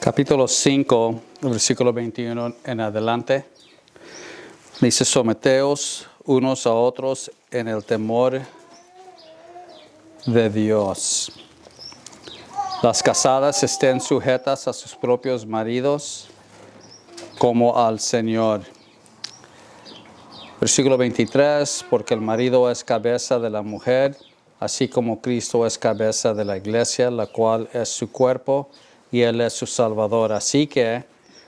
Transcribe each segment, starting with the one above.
Capítulo 5, versículo 21 en adelante. Dice, someteos unos a otros en el temor de Dios. Las casadas estén sujetas a sus propios maridos como al Señor. Versículo 23, porque el marido es cabeza de la mujer, así como Cristo es cabeza de la iglesia, la cual es su cuerpo, y Él es su Salvador. Así que,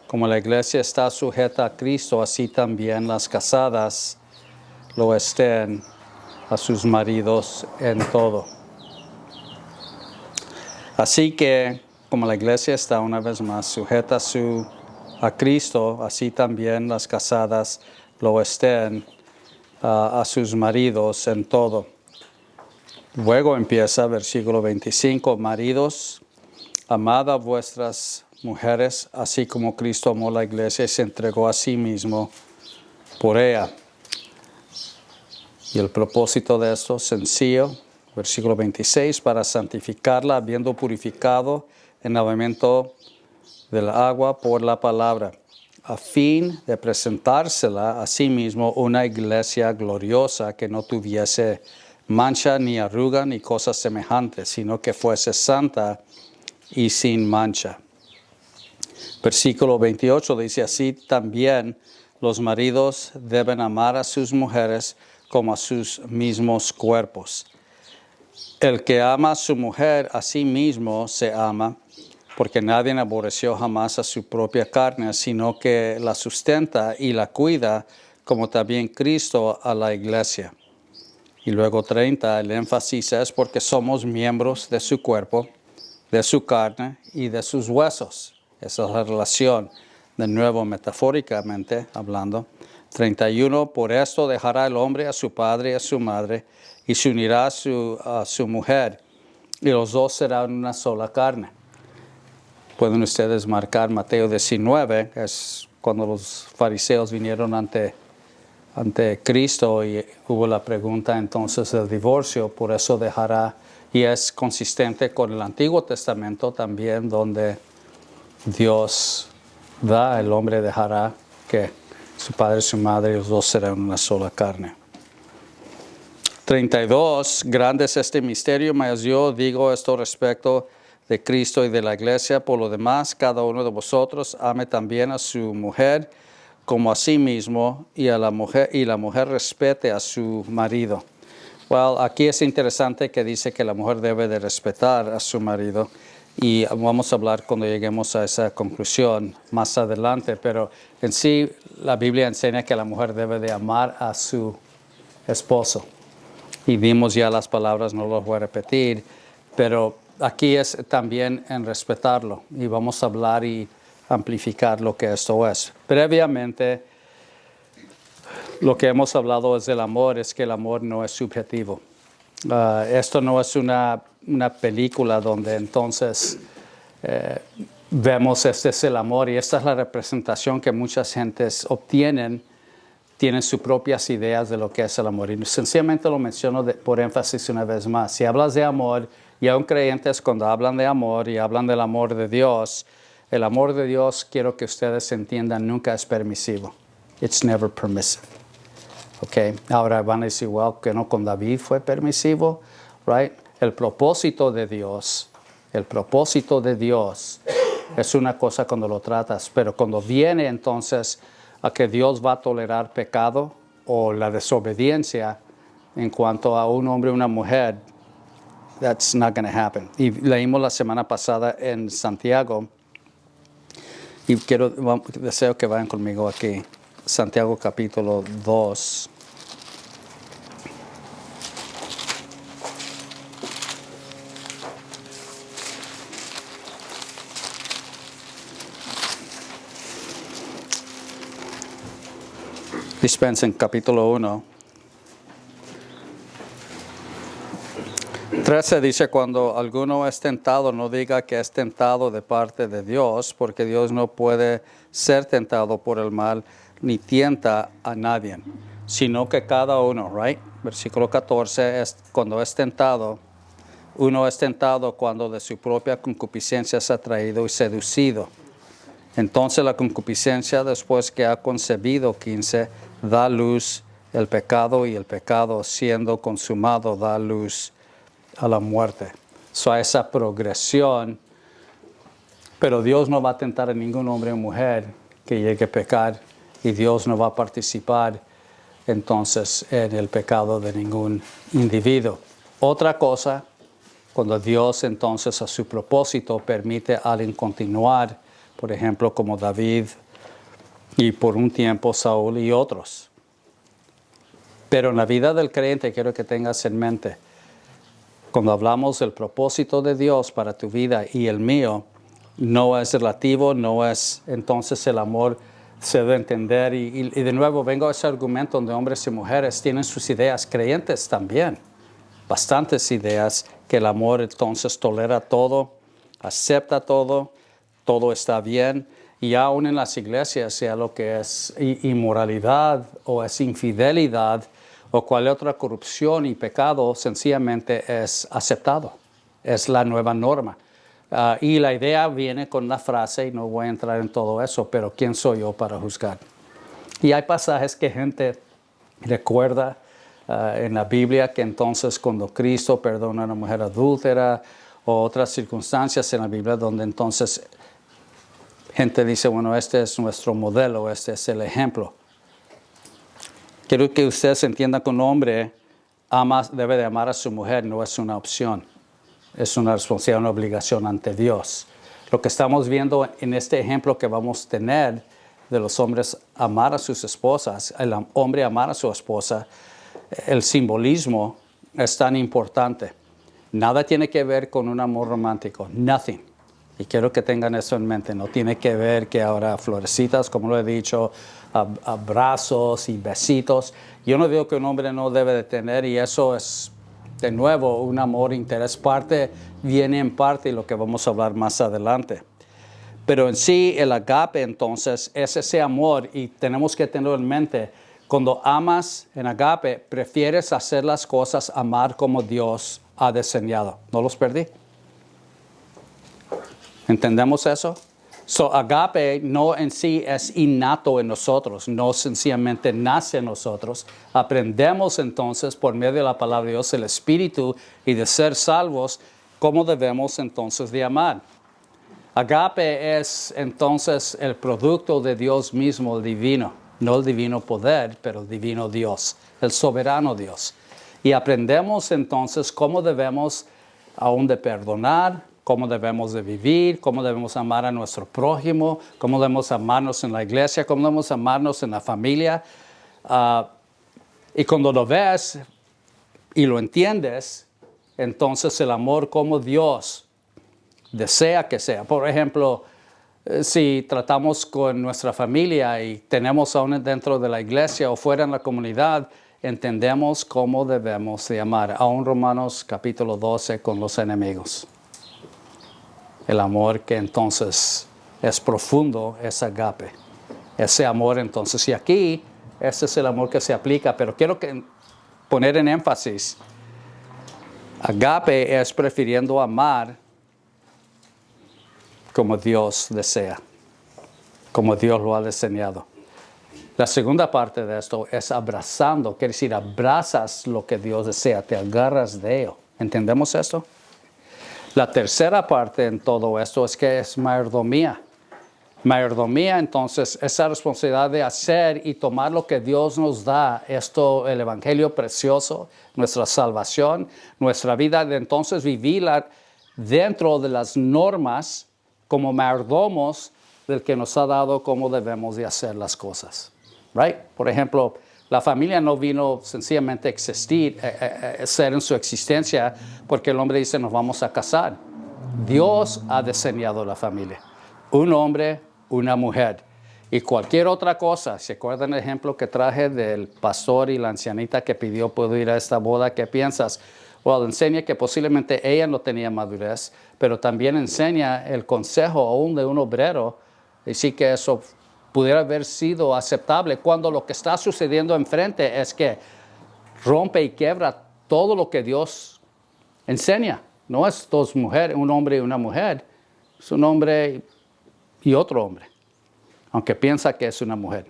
como la iglesia está sujeta a Cristo, así también las casadas lo estén a sus maridos en todo. Así que, como la iglesia está una vez más sujeta a Cristo, así también las casadas lo estén a sus maridos en todo. Luego empieza versículo 25, maridos, amad a vuestras mujeres, así como Cristo amó la iglesia y se entregó a sí mismo por ella. Y el propósito de esto es sencillo, versículo 26, para santificarla, habiendo purificado el lavamiento del agua por la palabra, a fin de presentársela a sí mismo una iglesia gloriosa que no tuviese mancha ni arruga ni cosas semejantes, sino que fuese santa y sin mancha. Versículo 28 dice, así también los maridos deben amar a sus mujeres como a sus mismos cuerpos. El que ama a su mujer a sí mismo se ama, porque nadie aborreció jamás a su propia carne, sino que la sustenta y la cuida, como también Cristo a la iglesia. Y luego 30, el énfasis es porque somos miembros de su cuerpo, de su carne y de sus huesos. Esa es la relación, de nuevo metafóricamente hablando. 31, por esto dejará el hombre a su padre y a su madre, y se unirá a su mujer, y los dos serán una sola carne. Pueden ustedes marcar Mateo 19, es cuando los fariseos vinieron ante Cristo y hubo la pregunta entonces del divorcio, por eso dejará, y es consistente con el Antiguo Testamento también, donde Dios el hombre dejará que su padre y su madre, los dos serán una sola carne. 32, grande es este misterio, mas yo digo esto respecto de Cristo y de la iglesia. Por lo demás, cada uno de vosotros ame también a su mujer como a sí mismo, y la mujer respete a su marido. Aquí es interesante que dice que la mujer debe de respetar a su marido, y vamos a hablar cuando lleguemos a esa conclusión más adelante, pero en sí la Biblia enseña que la mujer debe de amar a su esposo. Y vimos ya las palabras, no las voy a repetir, pero aquí es también en respetarlo, y vamos a hablar y amplificar lo que esto es. Previamente, lo que hemos hablado es del amor, es que el amor no es subjetivo. Esto no es una película donde entonces vemos este es el amor, y esta es la representación que muchas gentes obtienen, tienen sus propias ideas de lo que es el amor. Y sencillamente lo menciono por énfasis una vez más. Si hablas de amor, y aún creyentes cuando hablan de amor y hablan del amor de Dios, el amor de Dios, quiero que ustedes entiendan, nunca es permisivo. It's never permissive. Okay. Ahora van a decir, que no, con David fue permisivo, right? El propósito de Dios es una cosa cuando lo tratas, pero cuando viene entonces a que Dios va a tolerar pecado o la desobediencia en cuanto a un hombre o una mujer, that's not going to happen. Y leímos la semana pasada en Santiago, y deseo que vayan conmigo aquí. Santiago capítulo 2. Dispensen capítulo 1. 13 dice, cuando alguno es tentado, no diga que es tentado de parte de Dios, porque Dios no puede ser tentado por el mal, ni tienta a nadie, sino que cada uno, right? Versículo 14, cuando es tentado, uno es tentado cuando de su propia concupiscencia es atraído y seducido. Entonces la concupiscencia, después que ha concebido, 15, da luz el pecado, y el pecado, siendo consumado, da luz a la muerte. So, esa progresión, pero Dios no va a tentar a ningún hombre o mujer que llegue a pecar, y Dios no va a participar entonces en el pecado de ningún individuo. Otra cosa, cuando Dios entonces a su propósito permite a alguien continuar, por ejemplo como David y por un tiempo Saúl y otros. Pero en la vida del creyente quiero que tengas en mente, cuando hablamos del propósito de Dios para tu vida y el mío, no es relativo, no es entonces el amor se debe entender. Y de nuevo vengo a ese argumento donde hombres y mujeres tienen sus ideas, creyentes también, bastantes ideas, que el amor entonces tolera todo, acepta todo, todo está bien. Y aún en las iglesias, sea lo que es inmoralidad o es infidelidad o cualquier otra corrupción y pecado, sencillamente es aceptado, es la nueva norma. Y la idea viene con una frase, y no voy a entrar en todo eso, pero ¿quién soy yo para juzgar? Y hay pasajes que gente recuerda en la Biblia, que entonces cuando Cristo perdona a una mujer adúltera, o otras circunstancias en la Biblia donde entonces gente dice, bueno, este es nuestro modelo, este es el ejemplo. Quiero que ustedes entiendan que un hombre debe de amar a su mujer, no es una opción. Es una responsabilidad, una obligación ante Dios. Lo que estamos viendo en este ejemplo que vamos a tener de los hombres amar a sus esposas, el hombre amar a su esposa, el simbolismo es tan importante. Nada tiene que ver con un amor romántico, nothing. Y quiero que tengan eso en mente. No tiene que ver que ahora florecitas, como lo he dicho, abrazos y besitos. Yo no digo que un hombre no debe de tener, y eso es, de nuevo, un amor, interés, viene en parte y lo que vamos a hablar más adelante. Pero en sí, el agape, entonces, es ese amor, y tenemos que tenerlo en mente. Cuando amas en agape, prefieres hacer las cosas, amar como Dios ha diseñado. ¿No los perdí? ¿Entendemos eso? So, agape no en sí es innato en nosotros, no sencillamente nace en nosotros. Aprendemos entonces por medio de la palabra de Dios, el Espíritu, y de ser salvos, cómo debemos entonces de amar. Agape es entonces el producto de Dios mismo, el divino. No el divino poder, pero el divino Dios, el soberano Dios. Y aprendemos entonces cómo debemos aún de perdonar, cómo debemos de vivir, cómo debemos amar a nuestro prójimo, cómo debemos amarnos en la iglesia, cómo debemos amarnos en la familia. Y cuando lo ves y lo entiendes, entonces el amor como Dios desea que sea. Por ejemplo, si tratamos con nuestra familia y tenemos aún dentro de la iglesia o fuera en la comunidad, entendemos cómo debemos de amar. Aún Romanos capítulo 12 con los enemigos. El amor que entonces es profundo, es agape. Ese amor entonces, y aquí, ese es el amor que se aplica, pero quiero poner en énfasis, agape es prefiriendo amar como Dios desea, como Dios lo ha diseñado. La segunda parte de esto es abrazando, quiere decir, abrazas lo que Dios desea, te agarras de ello. ¿Entendemos esto? La tercera parte en todo esto es que es mayordomía. Mayordomía, entonces, esa responsabilidad de hacer y tomar lo que Dios nos da, esto, el evangelio precioso, nuestra salvación, nuestra vida, de entonces vivirla dentro de las normas como mayordomos del que nos ha dado cómo debemos de hacer las cosas. Right? Por ejemplo, la familia no vino sencillamente a existir, ser en su existencia, porque el hombre dice nos vamos a casar. Dios ha diseñado la familia. Un hombre, una mujer. Y cualquier otra cosa, ¿se acuerdan el ejemplo que traje del pastor y la ancianita que pidió puedo ir a esta boda? ¿Qué piensas? Well, enseña que posiblemente ella no tenía madurez, pero también enseña el consejo aún de un obrero, y sí que eso pudiera haber sido aceptable cuando lo que está sucediendo enfrente es que rompe y quiebra todo lo que Dios enseña. No es dos mujeres, un hombre y una mujer, es un hombre y otro hombre. aunque piensa que es una mujer.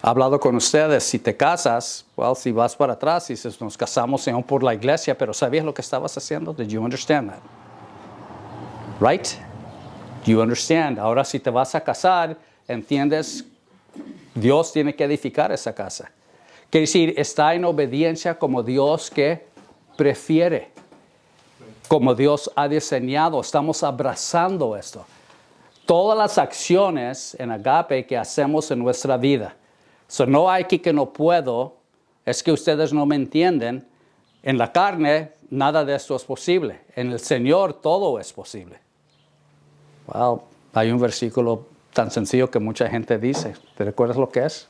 He hablado con ustedes, si te casas, si vas para atrás y dices, nos casamos aún por la iglesia, pero ¿sabías lo que estabas haciendo? Did you understand that? Right? Do you understand? Ahora si te vas a casar, entiendes, Dios tiene que edificar esa casa. Quiere decir, está en obediencia como Dios que prefiere, como Dios ha diseñado. Estamos abrazando esto. Todas las acciones en Agape que hacemos en nuestra vida. No hay que no puedo, es que ustedes no me entienden. En la carne, nada de esto es posible. En el Señor, todo es posible. Hay un versículo tan sencillo que mucha gente dice. ¿Te recuerdas lo que es?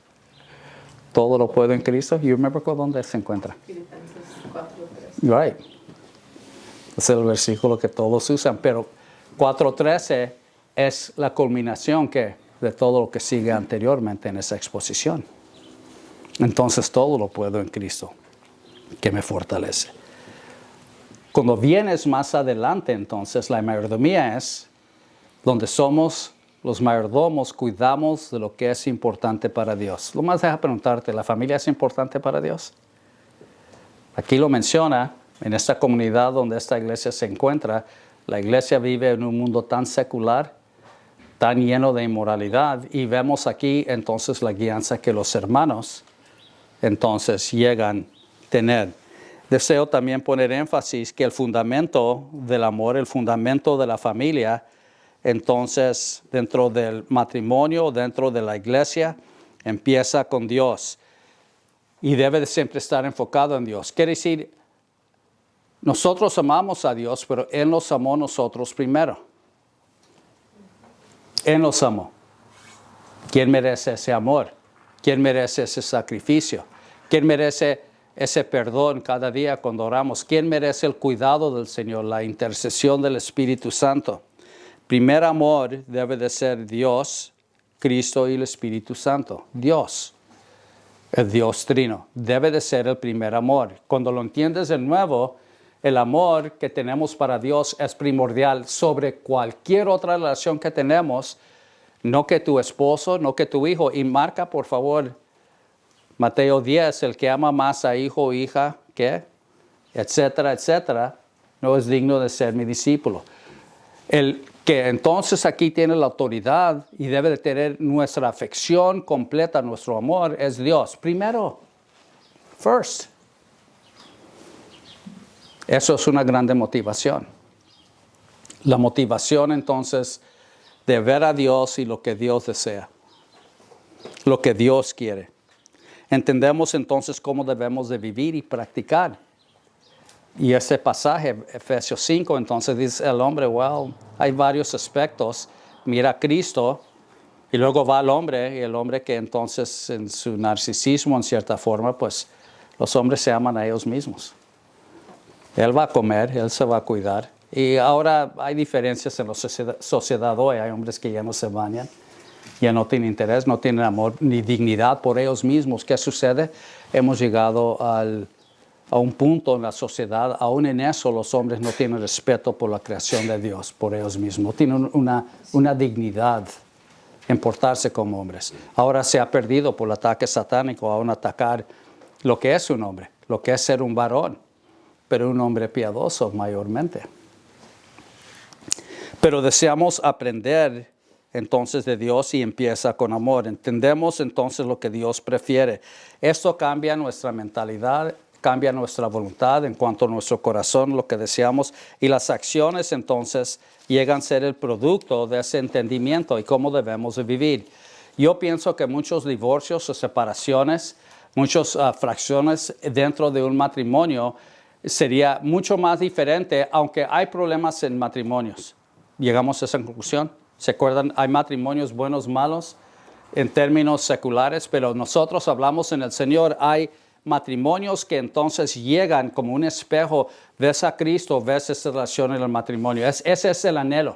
Todo lo puedo en Cristo. You remember dónde se encuentra? Filipenses 4:13. Right. Es el versículo que todos usan, pero 4:13 es la culminación de todo lo que sigue anteriormente en esa exposición. Entonces todo lo puedo en Cristo, que me fortalece. Cuando vienes más adelante, entonces la mayordomía es donde somos los mayordomos, cuidamos de lo que es importante para Dios. Lo más deja preguntarte, ¿la familia es importante para Dios? Aquí lo menciona, en esta comunidad donde esta iglesia se encuentra, la iglesia vive en un mundo tan secular, tan lleno de inmoralidad, y vemos aquí entonces la guianza que los hermanos entonces llegan a tener. Deseo también poner énfasis que el fundamento del amor, el fundamento de la familia, entonces dentro del matrimonio, dentro de la iglesia, empieza con Dios y debe de siempre estar enfocado en Dios. Quiere decir, nosotros amamos a Dios, pero Él nos amó a nosotros primero. Él nos amó. ¿Quién merece ese amor? ¿Quién merece ese sacrificio? ¿Quién merece ese perdón cada día cuando oramos? ¿Quién merece el cuidado del Señor, la intercesión del Espíritu Santo? Primer amor debe de ser Dios, Cristo y el Espíritu Santo. Dios, el Dios Trino, debe de ser el primer amor. Cuando lo entiendes de nuevo, el amor que tenemos para Dios es primordial sobre cualquier otra relación que tenemos, no que tu esposo, no que tu hijo. Y marca, por favor, Mateo 10, el que ama más a hijo o hija, ¿qué? Etcétera, etcétera, no es digno de ser mi discípulo. El que entonces aquí tiene la autoridad y debe de tener nuestra afección completa, nuestro amor, es Dios. Primero, first. Eso es una grande motivación. La motivación entonces de ver a Dios y lo que Dios desea, lo que Dios quiere. Entendemos entonces cómo debemos de vivir y practicar. Y ese pasaje, Efesios 5, entonces dice el hombre, hay varios aspectos. Mira a Cristo y luego va al hombre, y el hombre que entonces en su narcisismo, en cierta forma, pues los hombres se aman a ellos mismos. Él va a comer, él se va a cuidar. Y ahora hay diferencias en la sociedad hoy. Hay hombres que ya no se bañan, ya no tienen interés, no tienen amor ni dignidad por ellos mismos. ¿Qué sucede? Hemos llegado a un punto en la sociedad, aún en eso los hombres no tienen respeto por la creación de Dios, por ellos mismos. No tienen una dignidad en portarse como hombres. Ahora se ha perdido por el ataque satánico, aún atacar lo que es un hombre, lo que es ser un varón, pero un hombre piadoso mayormente. Pero deseamos aprender entonces de Dios y empieza con amor. Entendemos entonces lo que Dios prefiere. Esto cambia nuestra mentalidad, cambia nuestra voluntad en cuanto a nuestro corazón, lo que deseamos, y las acciones entonces llegan a ser el producto de ese entendimiento y cómo debemos de vivir. Yo pienso que muchos divorcios o separaciones, muchas fracciones dentro de un matrimonio sería mucho más diferente, aunque hay problemas en matrimonios. Llegamos a esa conclusión. ¿Se acuerdan? Hay matrimonios buenos, malos en términos seculares, pero nosotros hablamos en el Señor. Hay matrimonios que entonces llegan como un espejo. Ves a Cristo, ves esa relación en el matrimonio. Ese es el anhelo.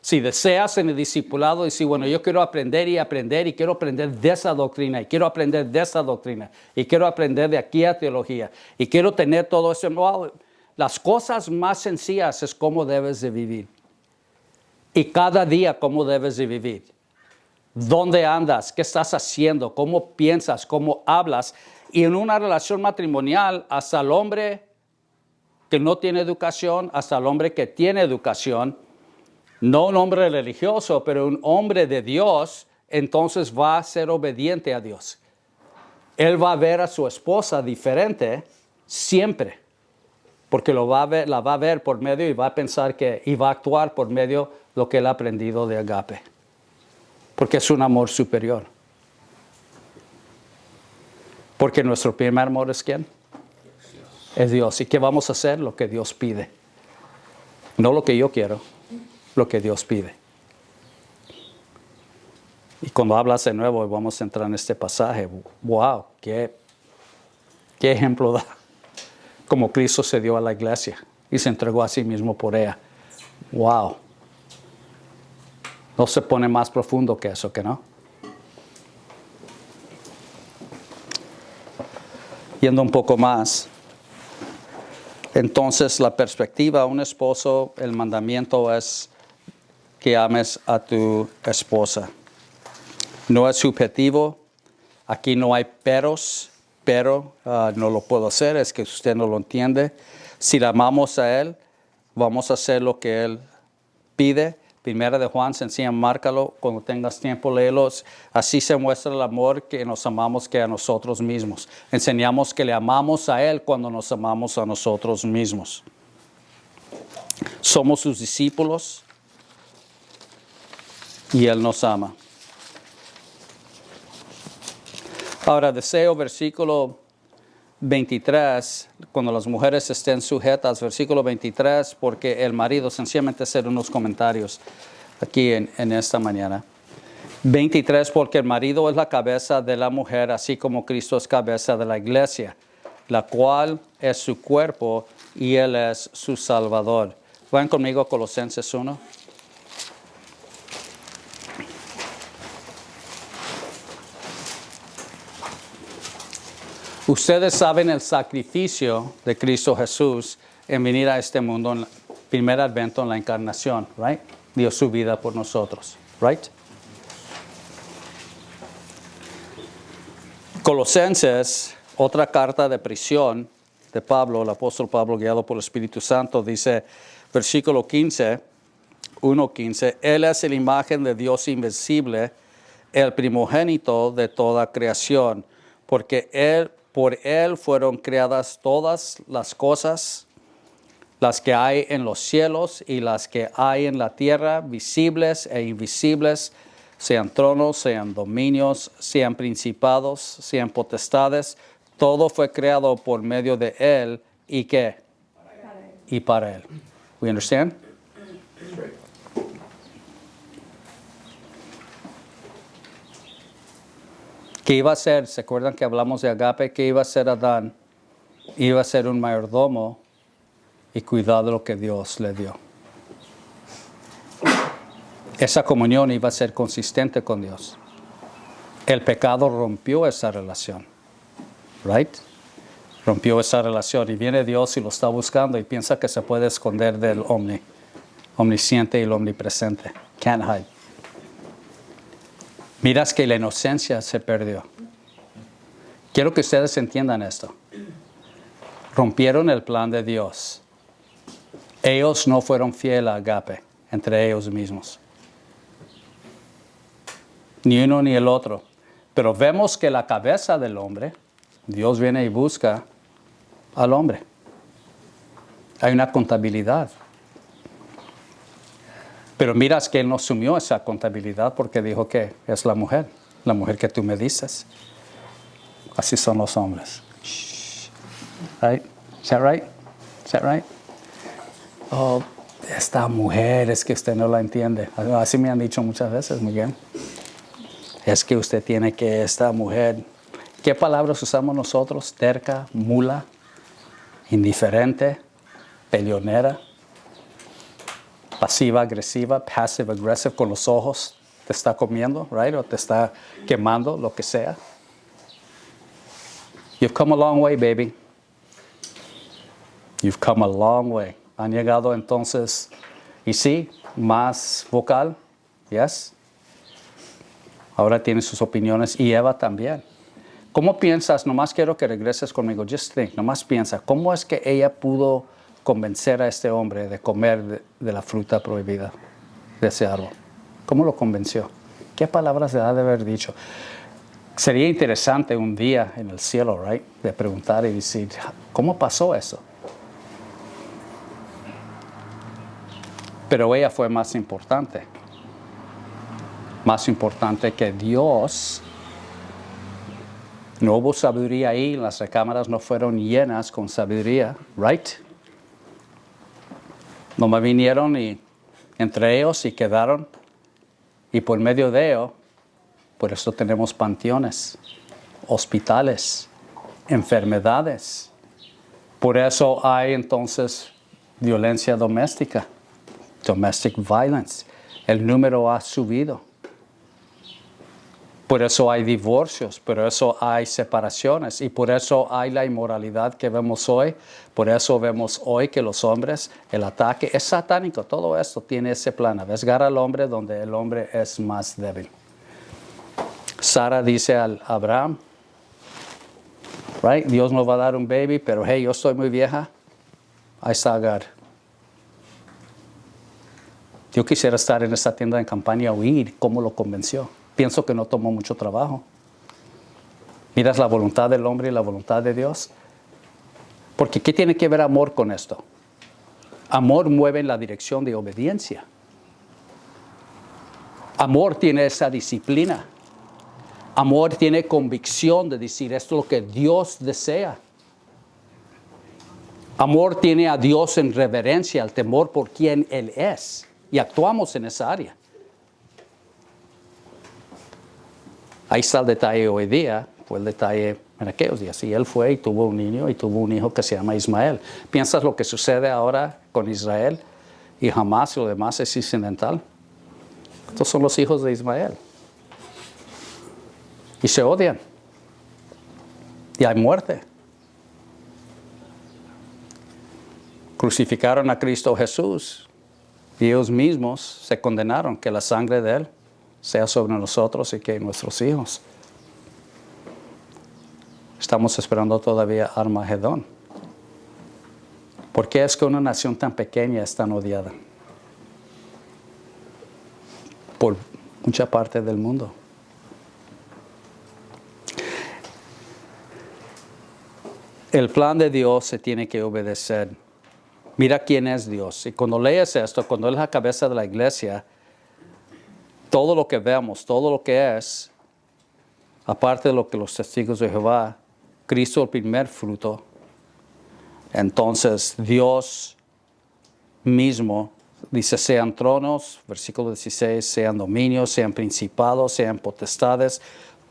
Si deseas en el discipulado, decir, bueno, yo quiero aprender y quiero aprender de esa doctrina, y quiero aprender de esa doctrina, y quiero aprender de aquí a teología, y quiero tener todo eso. No, las cosas más sencillas es cómo debes de vivir. Y cada día cómo debes de vivir. ¿Dónde andas? ¿Qué estás haciendo? ¿Cómo piensas? ¿Cómo hablas? Y en una relación matrimonial, hasta el hombre que no tiene educación, hasta el hombre que tiene educación, no un hombre religioso, pero un hombre de Dios, entonces va a ser obediente a Dios. Él va a ver a su esposa diferente siempre, porque la va a ver por medio y va a pensar y va a actuar por medio de lo que él ha aprendido de agape, porque es un amor superior. Porque nuestro primer amor es ¿quién? Es Dios. ¿Y qué vamos a hacer? Lo que Dios pide. No lo que yo quiero, lo que Dios pide. Y cuando hablas de nuevo, vamos a entrar en este pasaje. ¡Wow! ¿Qué ejemplo da? Como Cristo se dio a la iglesia y se entregó a sí mismo por ella. ¡Wow! No se pone más profundo que eso, ¿que no? Yendo un poco más. Entonces, la perspectiva de un esposo, el mandamiento es que ames a tu esposa. No es subjetivo. Aquí no hay peros, pero no lo puedo hacer, es que usted no lo entiende. Si la amamos a Él, vamos a hacer lo que Él pide. Primera de Juan, sencilla, márcalo, cuando tengas tiempo, léelos. Así se muestra el amor que nos amamos que a nosotros mismos. Enseñamos que le amamos a Él cuando nos amamos a nosotros mismos. Somos sus discípulos y Él nos ama. Ahora, deseo, versículo 23, cuando las mujeres estén sujetas, versículo 23, porque el marido, sencillamente hacer unos comentarios aquí en esta mañana. 23, porque el marido es la cabeza de la mujer, así como Cristo es cabeza de la iglesia, la cual es su cuerpo y Él es su Salvador. Vayan conmigo a Colosenses 1. Ustedes saben el sacrificio de Cristo Jesús en venir a este mundo en el primer advento, en la encarnación, right? Dio su vida por nosotros, right? Colosenses, otra carta de prisión de Pablo, el apóstol Pablo guiado por el Espíritu Santo, dice, versículo 15, 1:15, Él es la imagen de Dios invencible, el primogénito de toda creación, porque por Él fueron creadas todas las cosas, las que hay en los cielos y las que hay en la tierra, visibles e invisibles, sean tronos, sean dominios, sean principados, sean potestades. Todo fue creado por medio de Él y ¿qué? Y para Él. We understand? ¿Qué iba a ser? ¿Se acuerdan que hablamos de agape? ¿Qué iba a ser Adán? Iba a ser un mayordomo y cuidar de lo que Dios le dio. Esa comunión iba a ser consistente con Dios. El pecado rompió esa relación. Right? Rompió esa relación y viene Dios y lo está buscando y piensa que se puede esconder del omnisciente y el omnipresente. Can't hide. Miras que la inocencia se perdió. Quiero que ustedes entiendan esto. Rompieron el plan de Dios. Ellos no fueron fieles a agape entre ellos mismos. Ni uno ni el otro. Pero vemos que la cabeza del hombre, Dios viene y busca al hombre. Hay una contabilidad. Pero miras que Él no asumió esa contabilidad porque dijo que es la mujer que tú me dices. Así son los hombres. Right? Is that right? Is that right? Oh, esta mujer es que usted no la entiende. Así me han dicho muchas veces, Miguel. Es que usted tiene que esta mujer. ¿Qué palabras usamos nosotros? Terca, mula, indiferente, peleonera. Pasiva, agresiva, passive, aggressive, con los ojos, te está comiendo, right? O te está quemando, lo que sea. You've come a long way, baby. You've come a long way. Han llegado entonces, y sí, más vocal, yes. Ahora tiene sus opiniones y Eva también. ¿Cómo piensas? Nomás quiero que regreses conmigo. Just think. Nomás piensa. ¿Cómo es que ella pudo convencer a este hombre de comer de la fruta prohibida de ese árbol? ¿Cómo lo convenció? ¿Qué palabras le ha de haber dicho? Sería interesante un día en el cielo, right? De preguntar y decir, ¿cómo pasó eso? Pero ella fue más importante. Más importante que Dios. No hubo sabiduría ahí, las recámaras no fueron llenas con sabiduría, right? No me vinieron y entre ellos y quedaron. Y por medio de ello, por eso tenemos panteones, hospitales, enfermedades. Por eso hay entonces violencia doméstica, domestic violence. El número ha subido. Por eso hay divorcios, por eso hay separaciones y por eso hay la inmoralidad que vemos hoy. Por eso vemos hoy que los hombres, el ataque es satánico. Todo esto tiene ese plan, arriesgar al hombre donde el hombre es más débil. Sara dice a Abraham, right? Dios nos va a dar un baby, pero hey, yo estoy muy vieja. Ahí está Agar. Yo quisiera estar en esa tienda de campaña y oír cómo lo convenció. Pienso que no tomó mucho trabajo. Miras la voluntad del hombre y la voluntad de Dios. Porque ¿qué tiene que ver amor con esto? Amor mueve en la dirección de obediencia. Amor tiene esa disciplina. Amor tiene convicción de decir esto es lo que Dios desea. Amor tiene a Dios en reverencia, el temor por quien Él es. Y actuamos en esa área. Ahí está el detalle hoy día, fue el detalle en aquellos días. Y él fue y tuvo un niño y tuvo un hijo que se llama Ismael. ¿Piensas lo que sucede ahora con Israel y Hamas y lo demás es incidental? Estos son los hijos de Ismael. Y se odian. Y hay muerte. Crucificaron a Cristo Jesús y ellos mismos se condenaron que la sangre de Él sea sobre nosotros y que nuestros hijos. Estamos esperando todavía Armagedón. ¿Por qué es que una nación tan pequeña es tan odiada? Por mucha parte del mundo. El plan de Dios se tiene que obedecer. Mira quién es Dios. Y cuando lees esto, cuando Él es la cabeza de la iglesia, todo lo que vemos, todo lo que es, aparte de lo que los testigos de Jehová, Cristo el primer fruto, entonces Dios mismo dice sean tronos, versículo 16, sean dominios, sean principados, sean potestades,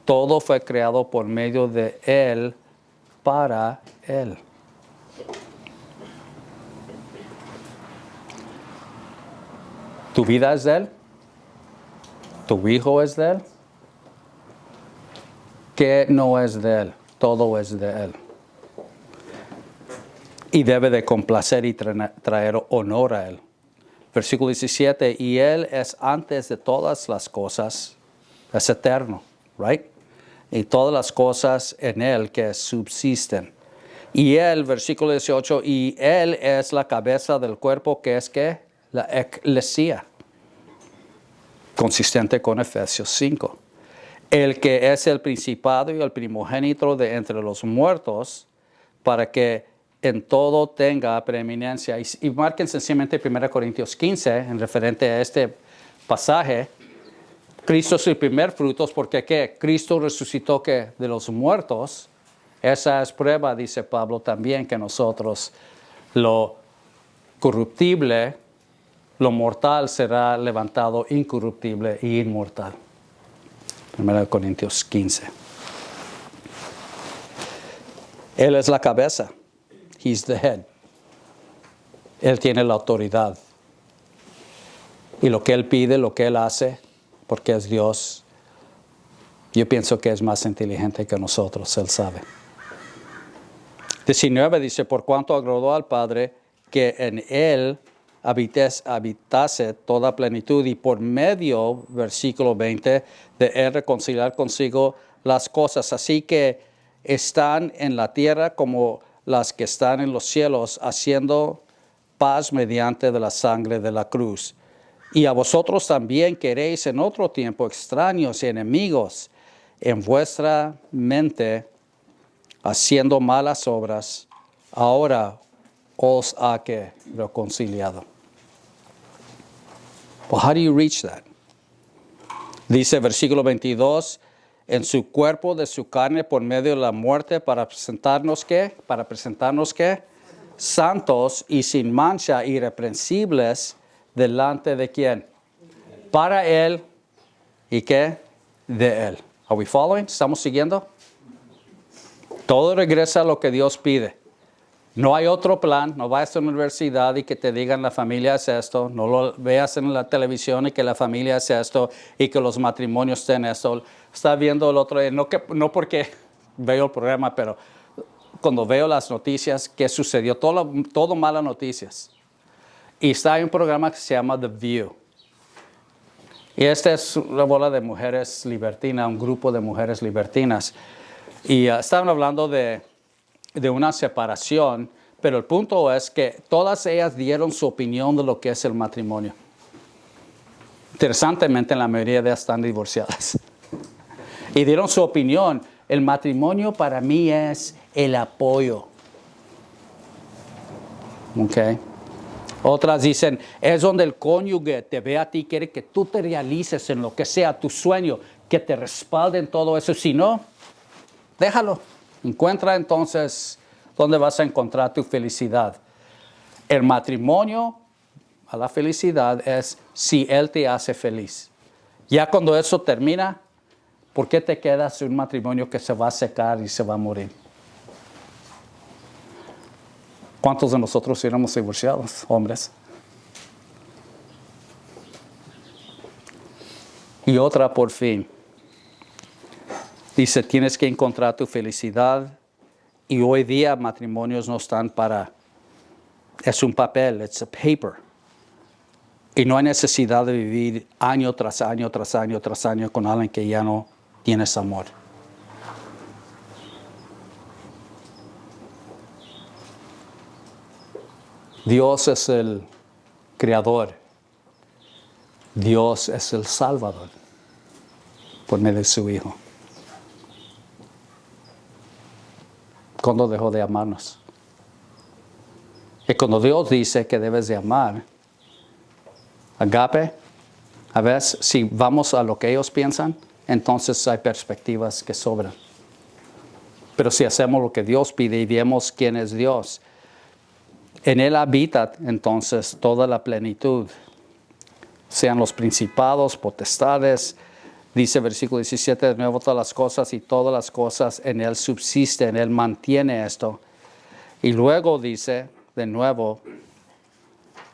todo fue creado por medio de Él, para Él. ¿Tu vida es de Él? ¿Tu hijo es de Él? ¿Qué no es de Él? Todo es de Él. Y debe de complacer y traer honor a Él. Versículo 17, y Él es antes de todas las cosas, es eterno, right? Y todas las cosas en Él que subsisten. Y Él, versículo 18, y Él es la cabeza del cuerpo que es ¿qué? La eclesia. Consistente con Efesios 5. El que es el principado y el primogénito de entre los muertos, para que en todo tenga preeminencia. Y marquen sencillamente 1 Corintios 15, en referente a este pasaje. Cristo es el primer fruto, porque ¿qué? Cristo resucitó ¿qué? De los muertos. Esa es prueba, dice Pablo también, que nosotros lo corruptible, lo mortal será levantado incorruptible e inmortal. 1 Corintios 15. Él es la cabeza. He's the head. Él tiene la autoridad. Y lo que Él pide, lo que Él hace, porque es Dios, yo pienso que es más inteligente que nosotros. Él sabe. 19 dice, por cuanto agradó al Padre que en Él habitase toda plenitud, y por medio, versículo 20, de él reconciliar consigo las cosas, así que están en la tierra como las que están en los cielos, haciendo paz mediante de la sangre de la cruz. Y a vosotros también queréis en otro tiempo extraños y enemigos en vuestra mente, haciendo malas obras, ahora os ha que reconciliado. Well, how do you reach that? Dice versículo 22, en su cuerpo de su carne por medio de la muerte para presentarnos ¿qué? Para presentarnos ¿qué? Santos y sin mancha, irreprensibles delante de quién? Para él y ¿qué? De él. Are we following? ¿Estamos siguiendo? Todo regresa a lo que Dios pide. No hay otro plan. No vayas a la universidad y que te digan la familia es esto. No lo veas en la televisión y que la familia es esto y que los matrimonios estén esto. Está viendo el otro día, no porque veo el programa, pero cuando veo las noticias, ¿qué sucedió? Todo malas noticias. Y está en un programa que se llama The View. Y esta es una bola de mujeres libertinas, un grupo de mujeres libertinas. Y estaban hablando de una separación, pero el punto es que todas ellas dieron su opinión de lo que es el matrimonio. Interesantemente, la mayoría de ellas están divorciadas. Y dieron su opinión. El matrimonio para mí es el apoyo. ¿Ok? Otras dicen, es donde el cónyuge te ve a ti, quiere que tú te realices en lo que sea tu sueño, que te respalde en todo eso. Si no, déjalo. Encuentra entonces dónde vas a encontrar tu felicidad. El matrimonio a la felicidad es si él te hace feliz. Ya cuando eso termina, ¿por qué te quedas en un matrimonio que se va a secar y se va a morir? ¿Cuántos de nosotros éramos divorciados, hombres? Y otra por fin. Dice, tienes que encontrar tu felicidad. Y hoy día matrimonios no están para... Es un papel, it's a paper. Y no hay necesidad de vivir año tras año, tras año, tras año con alguien que ya no tienes amor. Dios es el creador. Dios es el salvador por medio de su Hijo. ¿Cuándo dejó de amarnos? Y cuando Dios dice que debes de amar, agape, a veces si vamos a lo que ellos piensan, entonces hay perspectivas que sobran. Pero si hacemos lo que Dios pide y vemos quién es Dios, en Él habita entonces toda la plenitud, sean los principados, potestades. Dice versículo 17, de nuevo todas las cosas y todas las cosas en Él subsisten, Él mantiene esto. Y luego dice, de nuevo,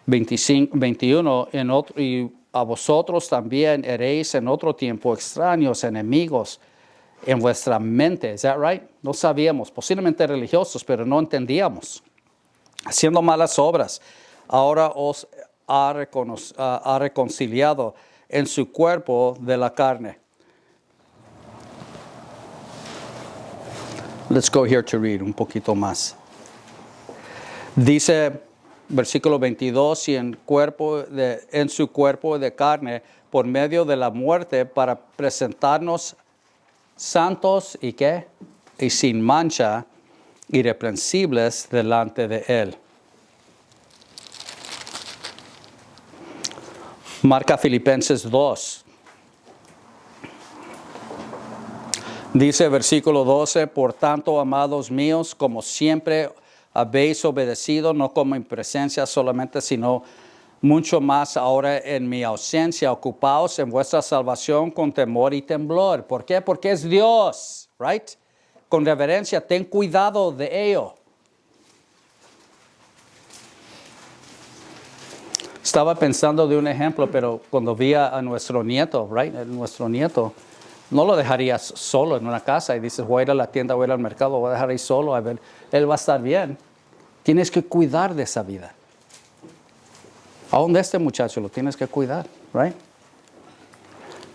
21, y a vosotros también eréis en otro tiempo extraños, enemigos en vuestra mente. ¿Es that right? No sabíamos, posiblemente religiosos, pero no entendíamos. Haciendo malas obras, ahora os ha reconciliado en su cuerpo de la carne. Let's go here to read un poquito más. Dice, versículo 22, y en su cuerpo de carne, por medio de la muerte, para presentarnos santos y ¿qué? Y sin mancha, irreprensibles delante de Él. Marca Filipenses 2. Dice versículo 12, por tanto, amados míos, como siempre habéis obedecido, no como en presencia solamente, sino mucho más ahora en mi ausencia, ocupaos en vuestra salvación con temor y temblor. ¿Por qué? Porque es Dios, right? Con reverencia, ten cuidado de ello. Estaba pensando de un ejemplo, pero cuando vi a nuestro nieto, right? Nuestro nieto, no lo dejarías solo en una casa y dices, voy a ir a la tienda, voy a ir al mercado, voy a dejar ahí solo, a ver, él va a estar bien. Tienes que cuidar de esa vida. Aún de este muchacho lo tienes que cuidar, right?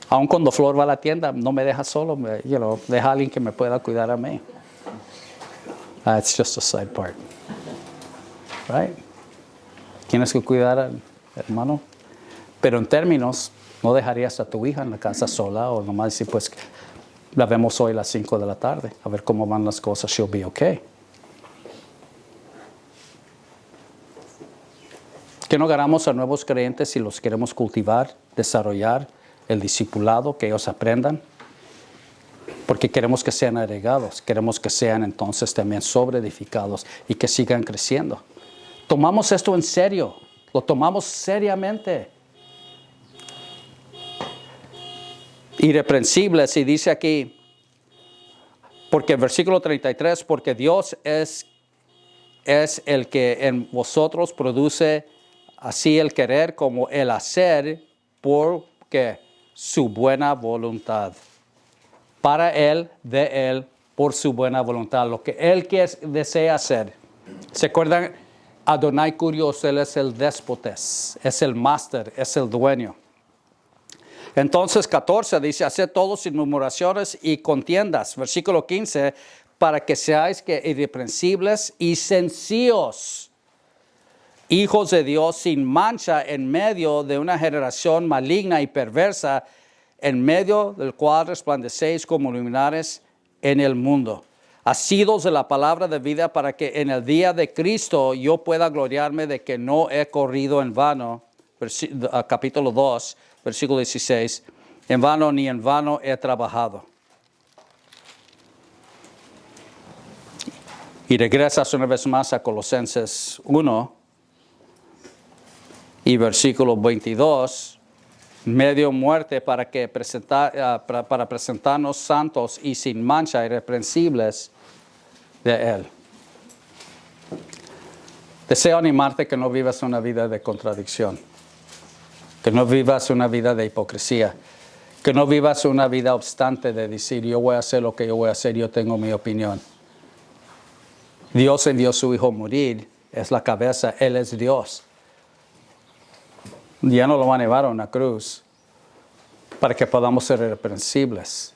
Aún cuando Flor va a la tienda, no me deja solo, deja a alguien que me pueda cuidar a mí. It's just a side part, right? Tienes que cuidar al hermano. Pero en términos, no dejarías a tu hija en la casa sola o nomás decir, pues, la vemos hoy a las 5 de la tarde, a ver cómo van las cosas, she'll be okay. Que no agarramos a nuevos creyentes y los queremos cultivar, desarrollar el discipulado, que ellos aprendan, porque queremos que sean agregados, queremos que sean entonces también sobreedificados y que sigan creciendo. Tomamos esto en serio, lo tomamos seriamente. Irreprensibles, y dice aquí, porque el versículo 33, porque Dios es el que en vosotros produce así el querer como el hacer porque su buena voluntad. Para Él, de Él, por su buena voluntad. Lo que Él desea hacer. ¿Se acuerdan? Adonai Curios, Él es el déspotes, es el máster, es el dueño. Entonces 14 dice, haced todos sin murmuraciones y contiendas. Versículo 15, para que seáis irreprensibles y sencillos, hijos de Dios sin mancha en medio de una generación maligna y perversa, en medio del cual resplandecéis como luminares en el mundo. Asidos de la palabra de vida, para que en el día de Cristo yo pueda gloriarme de que no he corrido en vano. Capítulo 2, versículo 16. En vano ni en vano he trabajado. Y regresas una vez más a Colosenses 1 y versículo 22. Medio muerte para presentarnos santos y sin mancha, irreprensibles de Él. Deseo animarte que no vivas una vida de contradicción, que no vivas una vida de hipocresía, que no vivas una vida obstante de decir, yo voy a hacer lo que yo voy a hacer, yo tengo mi opinión. Dios envió a su Hijo a morir, es la cabeza, Él es Dios. Ya no lo van a llevar a una cruz para que podamos ser irreprensibles,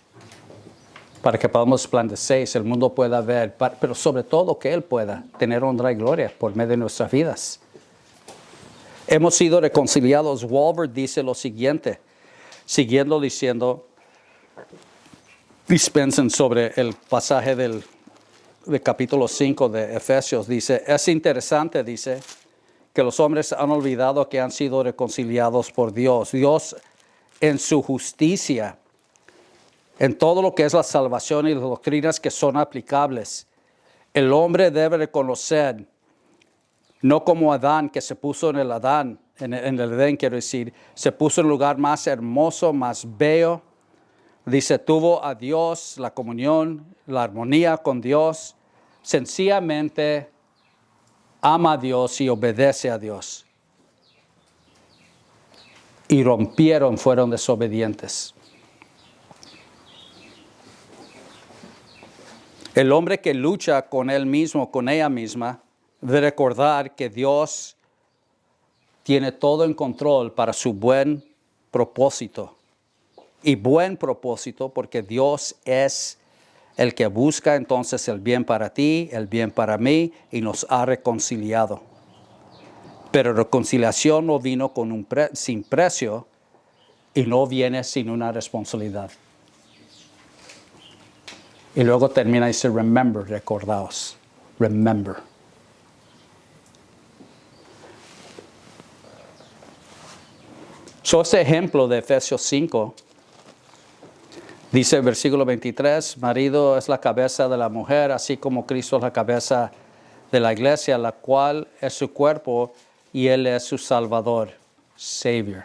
para que podamos resplandecer, el mundo pueda ver, pero sobre todo que Él pueda tener honra y gloria por medio de nuestras vidas. Hemos sido reconciliados. Walbert dice lo siguiente, siguiendo diciendo, dispensen sobre el pasaje del capítulo 5 de Efesios, dice, es interesante, dice, que los hombres han olvidado que han sido reconciliados por Dios. Dios en su justicia, en todo lo que es la salvación y las doctrinas que son aplicables. El hombre debe reconocer, no como Adán, que se puso en el Edén, quiero decir, se puso en el lugar más hermoso, más bello. Dice, tuvo a Dios, la comunión, la armonía con Dios. Sencillamente ama a Dios y obedece a Dios. Y fueron desobedientes. El hombre que lucha con él mismo, con ella misma, debe recordar que Dios tiene todo en control para su buen propósito. Y buen propósito porque Dios es el que busca entonces el bien para ti, el bien para mí, y nos ha reconciliado. Pero reconciliación no vino sin precio y no viene sin una responsabilidad. Y luego termina y dice, remember, recordaos, remember. Este ejemplo de Efesios 5, dice el versículo 23, marido es la cabeza de la mujer, así como Cristo es la cabeza de la iglesia, la cual es su cuerpo y Él es su Salvador, Savior.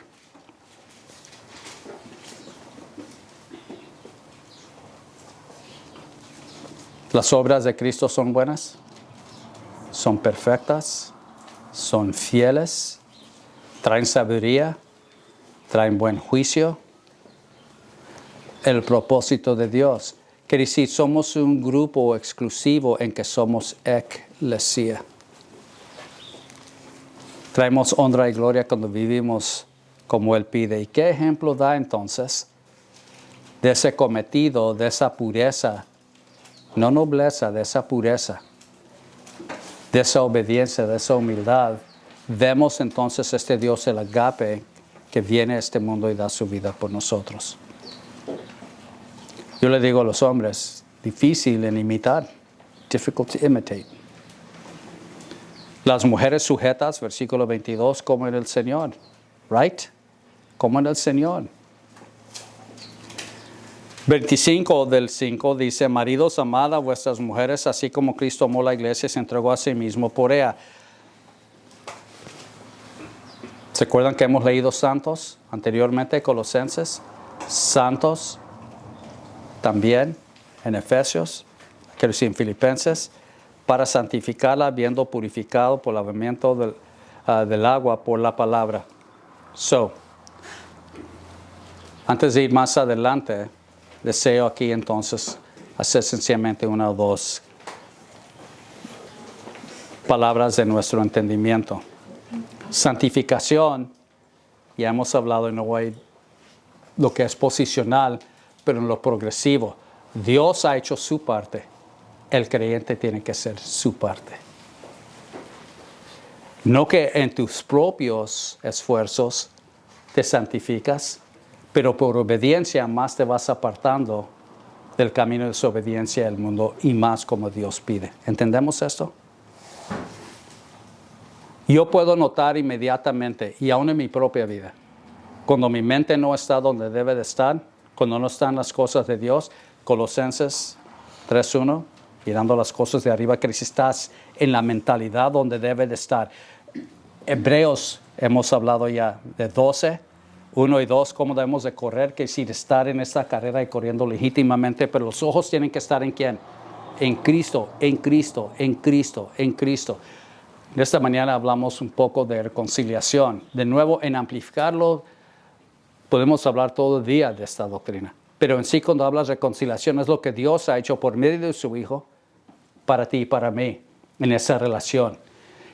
Las obras de Cristo son buenas, son perfectas, son fieles, traen sabiduría, traen buen juicio. El propósito de Dios. Quiere decir, somos un grupo exclusivo en que somos eclesia. Traemos honra y gloria cuando vivimos como Él pide. ¿Y qué ejemplo da entonces de ese cometido, de esa pureza? No nobleza, de esa pureza, de esa obediencia, de esa humildad. Vemos entonces este Dios, el agape, que viene a este mundo y da su vida por nosotros. Yo le digo a los hombres, difícil en imitar, difficult to imitate. Las mujeres sujetas, versículo 22, como en el Señor, right? Como en el Señor. 25 del 5 dice, maridos, amad a vuestras mujeres, así como Cristo amó la iglesia y se entregó a sí mismo por ella. ¿Se acuerdan que hemos leído santos anteriormente, Colosenses? Santos también en Efesios, quiero decir en Filipenses, para santificarla, habiendo purificado por el lavamiento del agua por la palabra. Antes de ir más adelante, deseo aquí entonces hacer sencillamente una o dos palabras de nuestro entendimiento. Santificación, ya hemos hablado en hoy lo que es posicional, pero en lo progresivo. Dios ha hecho su parte, el creyente tiene que hacer su parte. No que en tus propios esfuerzos te santificas, pero por obediencia más te vas apartando del camino de desobediencia del mundo y más como Dios pide. ¿Entendemos esto? Yo puedo notar inmediatamente, y aún en mi propia vida, cuando mi mente no está donde debe de estar, cuando no están las cosas de Dios, Colosenses 3:1, mirando las cosas de arriba, que si estás en la mentalidad donde debe de estar. Hebreos, hemos hablado ya de 12, 1 y 2, cómo debemos de correr, que si estar en esta carrera y corriendo legítimamente, pero los ojos tienen que estar ¿en quién? En Cristo, en Cristo, en Cristo, en Cristo. Esta mañana hablamos un poco de reconciliación. De nuevo, en amplificarlo, podemos hablar todo el día de esta doctrina. Pero en sí, cuando hablas de reconciliación, es lo que Dios ha hecho por medio de su Hijo para ti y para mí en esa relación.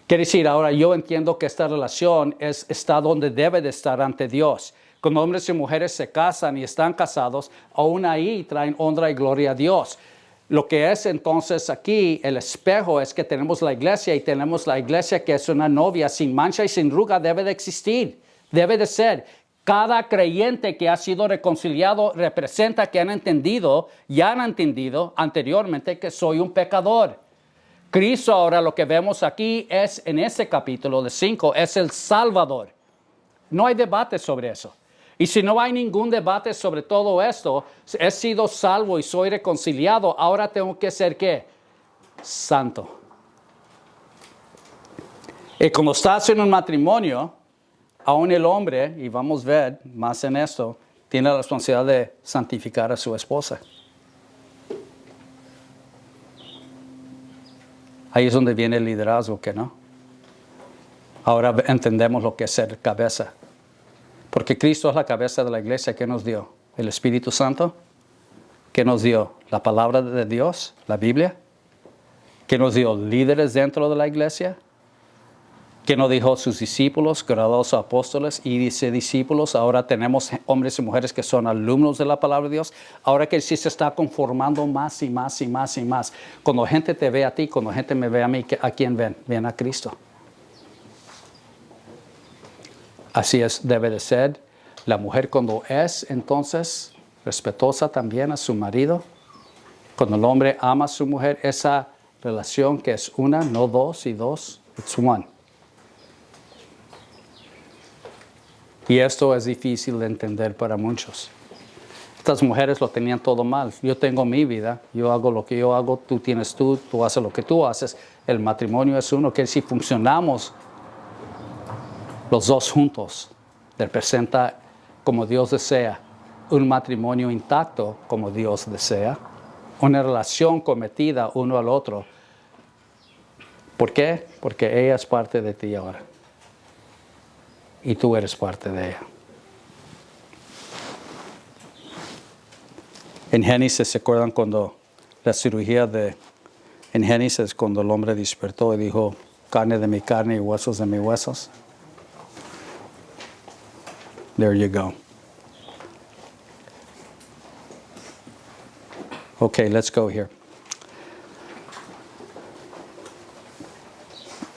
Quiere decir, ahora yo entiendo que esta relación está donde debe de estar ante Dios. Cuando hombres y mujeres se casan y están casados, aún ahí traen honra y gloria a Dios. Lo que es entonces aquí el espejo es que tenemos la iglesia y tenemos la iglesia que es una novia sin mancha y sin arruga, debe de existir, debe de ser. Cada creyente que ha sido reconciliado representa que ya han entendido anteriormente que soy un pecador. Cristo ahora lo que vemos aquí es en ese capítulo de 5, es el Salvador. No hay debate sobre eso. Y si no hay ningún debate sobre todo esto, he sido salvo y soy reconciliado, ahora tengo que ser ¿qué? Santo. Y cuando estás en un matrimonio, aún el hombre, y vamos a ver más en esto, tiene la responsabilidad de santificar a su esposa. Ahí es donde viene el liderazgo, ¿que no? Ahora entendemos lo que es ser cabeza. Porque Cristo es la cabeza de la iglesia. ¿Qué nos dio? ¿El Espíritu Santo? ¿Qué nos dio? ¿La palabra de Dios? ¿La Biblia? ¿Qué nos dio? ¿Líderes dentro de la iglesia? ¿Qué nos dijo sus discípulos, graduados apóstoles y dice discípulos? Ahora tenemos hombres y mujeres que son alumnos de la palabra de Dios. Ahora que sí se está conformando más y más y más y más. Cuando gente te ve a ti, cuando gente me ve a mí, ¿a quién ven? Ven a Cristo. Así es, debe de ser. La mujer cuando es entonces respetuosa también a su marido. Cuando el hombre ama a su mujer, esa relación que es una, no dos y dos, it's one. Y esto es difícil de entender para muchos. Estas mujeres lo tenían todo mal. Yo tengo mi vida, yo hago lo que yo hago, tú tienes tú haces lo que tú haces. El matrimonio es uno que si funcionamos los dos juntos, representa como Dios desea, un matrimonio intacto como Dios desea, una relación cometida uno al otro. ¿Por qué? Porque ella es parte de ti ahora. Y tú eres parte de ella. En Génesis, ¿se acuerdan cuando la cirugía en Génesis, cuando el hombre despertó y dijo, carne de mi carne y huesos de mis huesos? There you go. Okay, let's go here.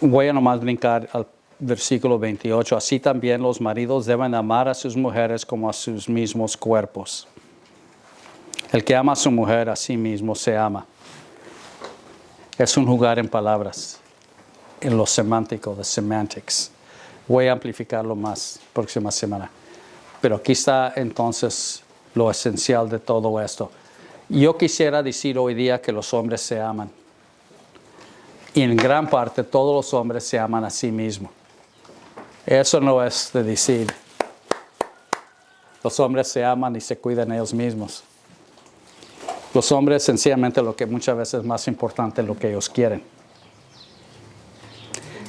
Voy a nomás brincar al versículo 28. Así también los maridos deben amar a sus mujeres como a sus mismos cuerpos. El que ama a su mujer a sí mismo se ama. Es un jugar en palabras, en lo semántico, the semantics. Voy a amplificarlo más próxima semana. Pero aquí está entonces lo esencial de todo esto. Yo quisiera decir hoy día que los hombres se aman. Y en gran parte todos los hombres se aman a sí mismos. Eso no es de decir, los hombres se aman y se cuidan ellos mismos. Los hombres sencillamente lo que muchas veces es más importante es lo que ellos quieren.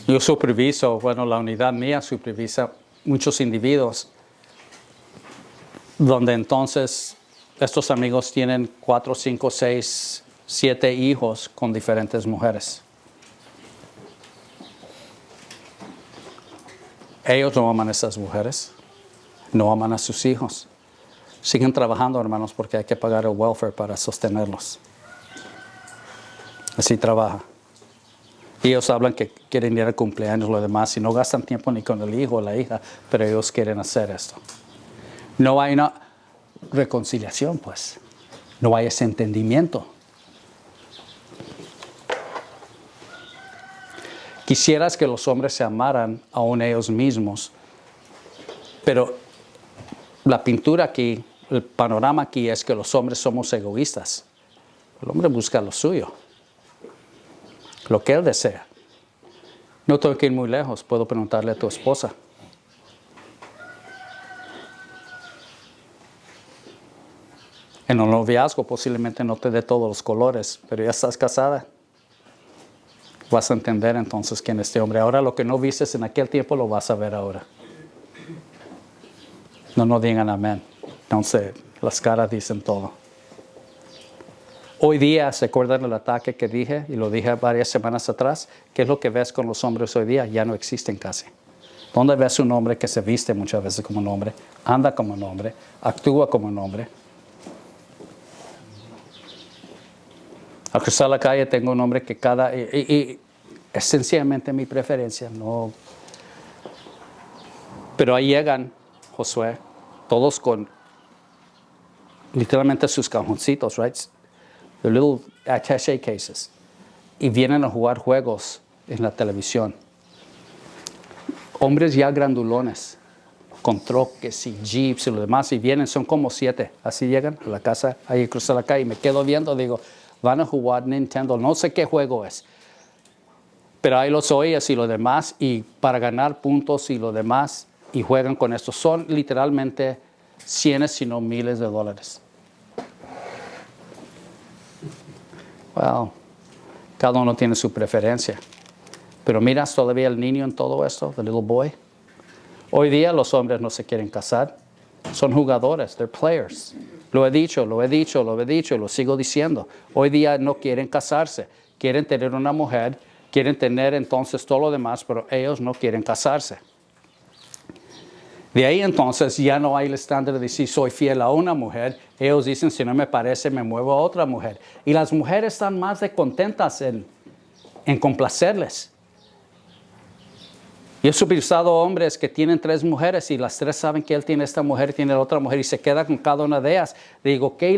Yo superviso, bueno, la unidad mía supervisa muchos individuos donde entonces estos amigos tienen 4, 5, 6, 7 hijos con diferentes mujeres. Ellos no aman a esas mujeres, no aman a sus hijos. Siguen trabajando, hermanos, porque hay que pagar el welfare para sostenerlos. Así trabaja. Y ellos hablan que quieren ir al cumpleaños, lo demás, y no gastan tiempo ni con el hijo o la hija, pero ellos quieren hacer esto. No hay una reconciliación, pues. No hay ese entendimiento. Quisieras que los hombres se amaran aún ellos mismos, pero la pintura aquí, el panorama aquí es que los hombres somos egoístas. El hombre busca lo suyo, lo que él desea. No tengo que ir muy lejos, puedo preguntarle a tu esposa. En el noviazgo posiblemente no te dé todos los colores, pero ya estás casada. Vas a entender entonces quién es este hombre. Ahora lo que no vistes en aquel tiempo lo vas a ver ahora. No digan amén. Entonces las caras dicen todo. Hoy día, ¿se acuerdan del ataque que dije? Y lo dije varias semanas atrás. ¿Qué es lo que ves con los hombres hoy día? Ya no existen casi. ¿Dónde ves un hombre que se viste muchas veces como un hombre? Anda como un hombre. Actúa como un hombre. Al cruzar la calle tengo un hombre que y es sencillamente mi preferencia. No. Pero ahí llegan, Josué, todos con literalmente sus cajoncitos, right? The little attaché cases. Y vienen a jugar juegos en la televisión. Hombres ya grandulones, con troques y jeeps y lo demás, y vienen, son como 7. Así llegan a la casa, ahí cruzan la calle, y me quedo viendo, digo, van a jugar Nintendo, no sé qué juego es. Pero ahí los oyes y lo demás, y para ganar puntos y lo demás, y juegan con esto. Son literalmente cientos, si no miles de dólares. Wow. Cada uno tiene su preferencia. Pero miras todavía el niño en todo esto, the little boy. Hoy día los hombres no se quieren casar. Son jugadores, they're players. Lo he dicho, lo sigo diciendo. Hoy día no quieren casarse. Quieren tener una mujer, quieren tener entonces todo lo demás, pero ellos no quieren casarse. De ahí entonces ya no hay el estándar de decir soy fiel a una mujer. Ellos dicen si no me parece me muevo a otra mujer. Y las mujeres están más de contentas en complacerles. Yo he supervisado hombres que tienen 3 mujeres y las 3 saben que él tiene esta mujer y tiene la otra mujer y se queda con cada una de ellas. Digo, ¿qué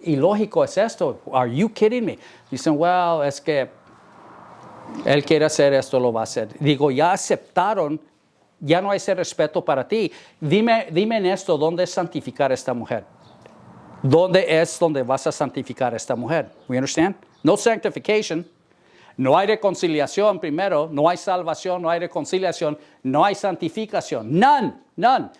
ilógico es esto? Are you kidding me? Dicen, well, es que él quiere hacer esto, lo va a hacer. Digo, ya aceptaron, ya no hay ese respeto para ti. Dime en esto, ¿dónde es santificar a esta mujer? ¿Dónde es donde vas a santificar a esta mujer? We understand? No sanctification. No hay reconciliación primero, no hay salvación, no hay reconciliación, no hay santificación. None.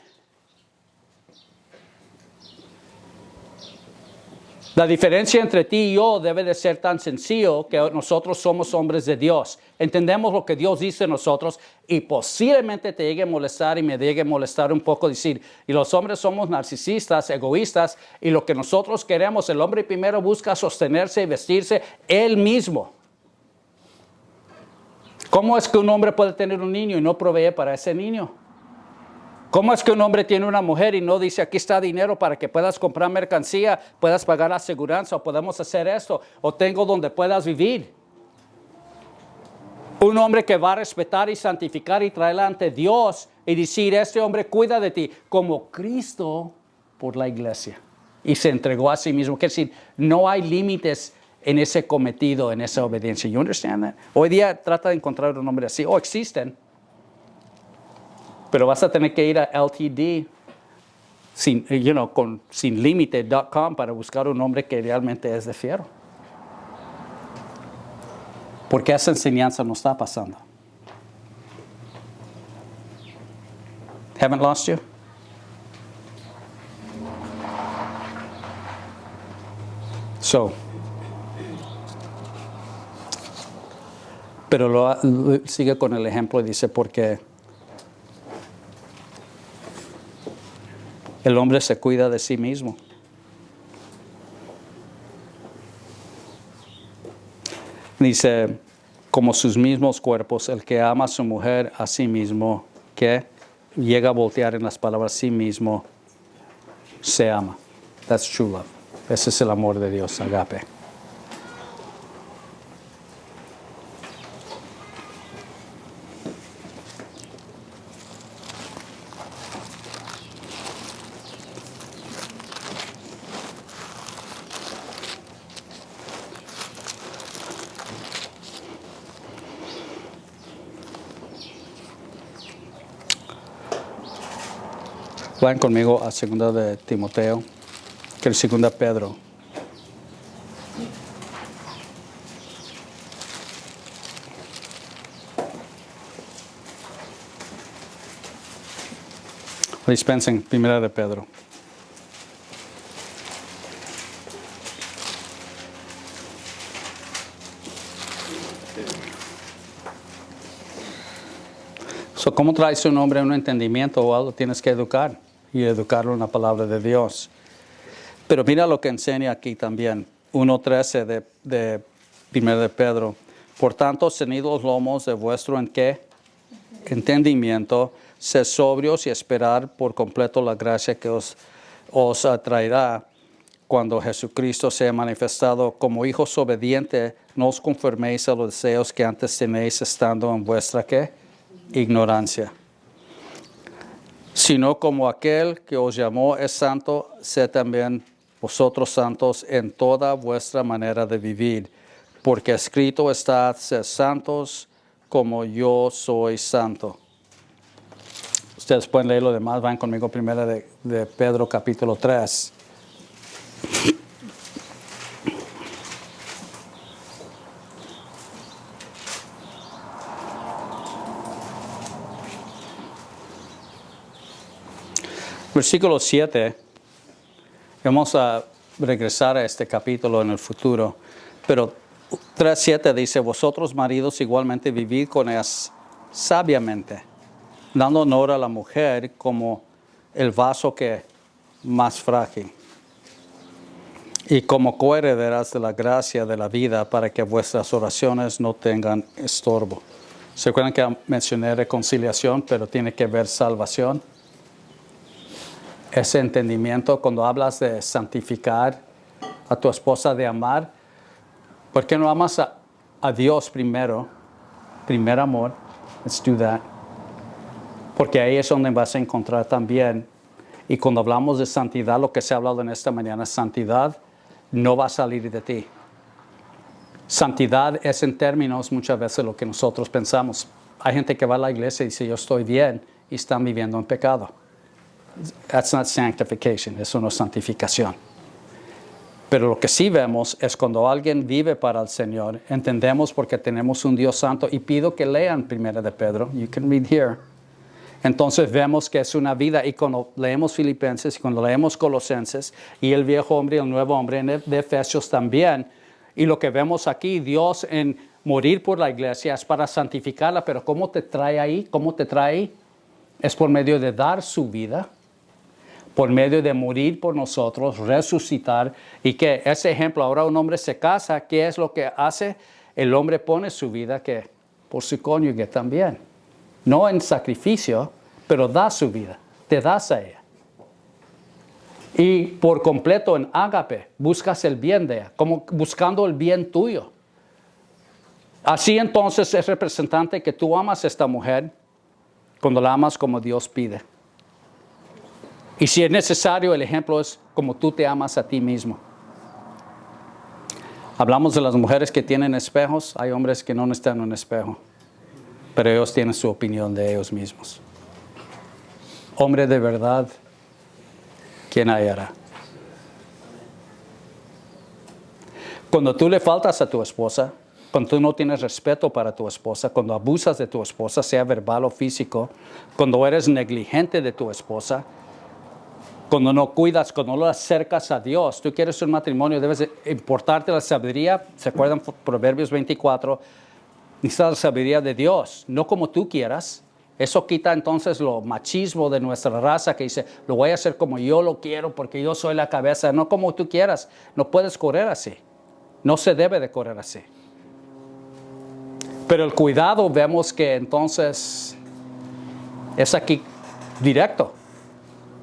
La diferencia entre ti y yo debe de ser tan sencillo que nosotros somos hombres de Dios. Entendemos lo que Dios dice de nosotros y posiblemente te llegue a molestar y me llegue a molestar un poco decir, y los hombres somos narcisistas, egoístas, y lo que nosotros queremos, el hombre primero busca sostenerse y vestirse él mismo. ¿Cómo es que un hombre puede tener un niño y no provee para ese niño? ¿Cómo es que un hombre tiene una mujer y no dice, aquí está dinero para que puedas comprar mercancía, puedas pagar la aseguranza, o podemos hacer esto, o tengo donde puedas vivir? Un hombre que va a respetar y santificar y traerla ante Dios y decir, este hombre cuida de ti, como Cristo por la iglesia. Y se entregó a sí mismo. Quiere decir, no hay límites en ese cometido, en esa obediencia. You understand that? Hoy día trata de encontrar un hombre así. Existen. Pero vas a tener que ir a LTD, sinlimite.com para buscar un hombre que realmente es de fiero. Porque esa enseñanza no está pasando. Haven't lost you? Pero sigue con el ejemplo y dice, porque el hombre se cuida de sí mismo. Dice, como sus mismos cuerpos, el que ama a su mujer a sí mismo, que llega a voltear en las palabras sí mismo, se ama. That's true love. Ese es el amor de Dios, agape. Vayan conmigo a 2 de Timoteo, que es 2 Pedro. Dispensen, 1 de Pedro. ¿Cómo traes un hombre a un entendimiento o algo? Tienes que educar y educarlo en la palabra de Dios. Pero mira lo que enseña aquí también, 1:13 de 1 de Pedro. Por tanto, ceñid los lomos de vuestro ¿en qué? Entendimiento, sed sobrios y esperar por completo la gracia que os atraerá cuando Jesucristo sea manifestado. Como hijos obedientes, no os conforméis a los deseos que antes tenéis estando en vuestra ¿qué? Ignorancia. Sino como aquel que os llamó es santo, sed también vosotros santos en toda vuestra manera de vivir. Porque escrito está, sed santos como yo soy santo. Ustedes pueden leer lo demás, van conmigo primero de Pedro capítulo 3. Versículo 7, vamos a regresar a este capítulo en el futuro, pero 3:7 dice, vosotros maridos igualmente vivid con ellas sabiamente, dando honor a la mujer como el vaso que más frágil, y como coherederas de la gracia de la vida, para que vuestras oraciones no tengan estorbo. ¿Se acuerdan que mencioné reconciliación, pero tiene que ver salvación? Ese entendimiento, cuando hablas de santificar a tu esposa, de amar, ¿por qué no amas a Dios primero? Primer amor, let's do that. Porque ahí es donde vas a encontrar también, y cuando hablamos de santidad, lo que se ha hablado en esta mañana, santidad no va a salir de ti. Santidad es en términos muchas veces lo que nosotros pensamos. Hay gente que va a la iglesia y dice, yo estoy bien, y están viviendo en pecado. That's not sanctification, eso no es santificación. Pero lo que sí vemos es cuando alguien vive para el Señor, entendemos porque tenemos un Dios santo, y pido que lean 1 de Pedro, you can read here. Entonces vemos que es una vida, y cuando leemos Filipenses y cuando leemos Colosenses y el viejo hombre y el nuevo hombre de Efesios también, y lo que vemos aquí, Dios en morir por la iglesia es para santificarla, pero ¿cómo te trae ahí? ¿Cómo te trae ahí? Es por medio de dar su vida, por medio de morir por nosotros, resucitar, y que ese ejemplo, ahora un hombre se casa, ¿qué es lo que hace? El hombre pone su vida por su cónyuge también. No en sacrificio, pero da su vida. te das a ella. Y por completo en ágape, buscas el bien de ella, como buscando el bien tuyo. Así entonces es representante que tú amas a esta mujer cuando la amas como Dios pide. Y si es necesario, el ejemplo es como tú te amas a ti mismo. Hablamos de las mujeres que tienen espejos. Hay hombres que no necesitan un espejo, pero ellos tienen su opinión de ellos mismos. Hombre de verdad, ¿quién hallará? Cuando tú le faltas a tu esposa, cuando tú no tienes respeto para tu esposa, cuando abusas de tu esposa, sea verbal o físico, cuando eres negligente de tu esposa, cuando no cuidas, cuando no lo acercas a Dios, tú quieres un matrimonio, debes de importarte la sabiduría. ¿Se acuerdan? Proverbios 24, necesitas la sabiduría de Dios, no como tú quieras. Eso quita entonces lo machismo de nuestra raza que dice, lo voy a hacer como yo lo quiero porque yo soy la cabeza, no como tú quieras. No puedes correr así. No se debe de correr así. Pero el cuidado vemos que entonces es aquí directo.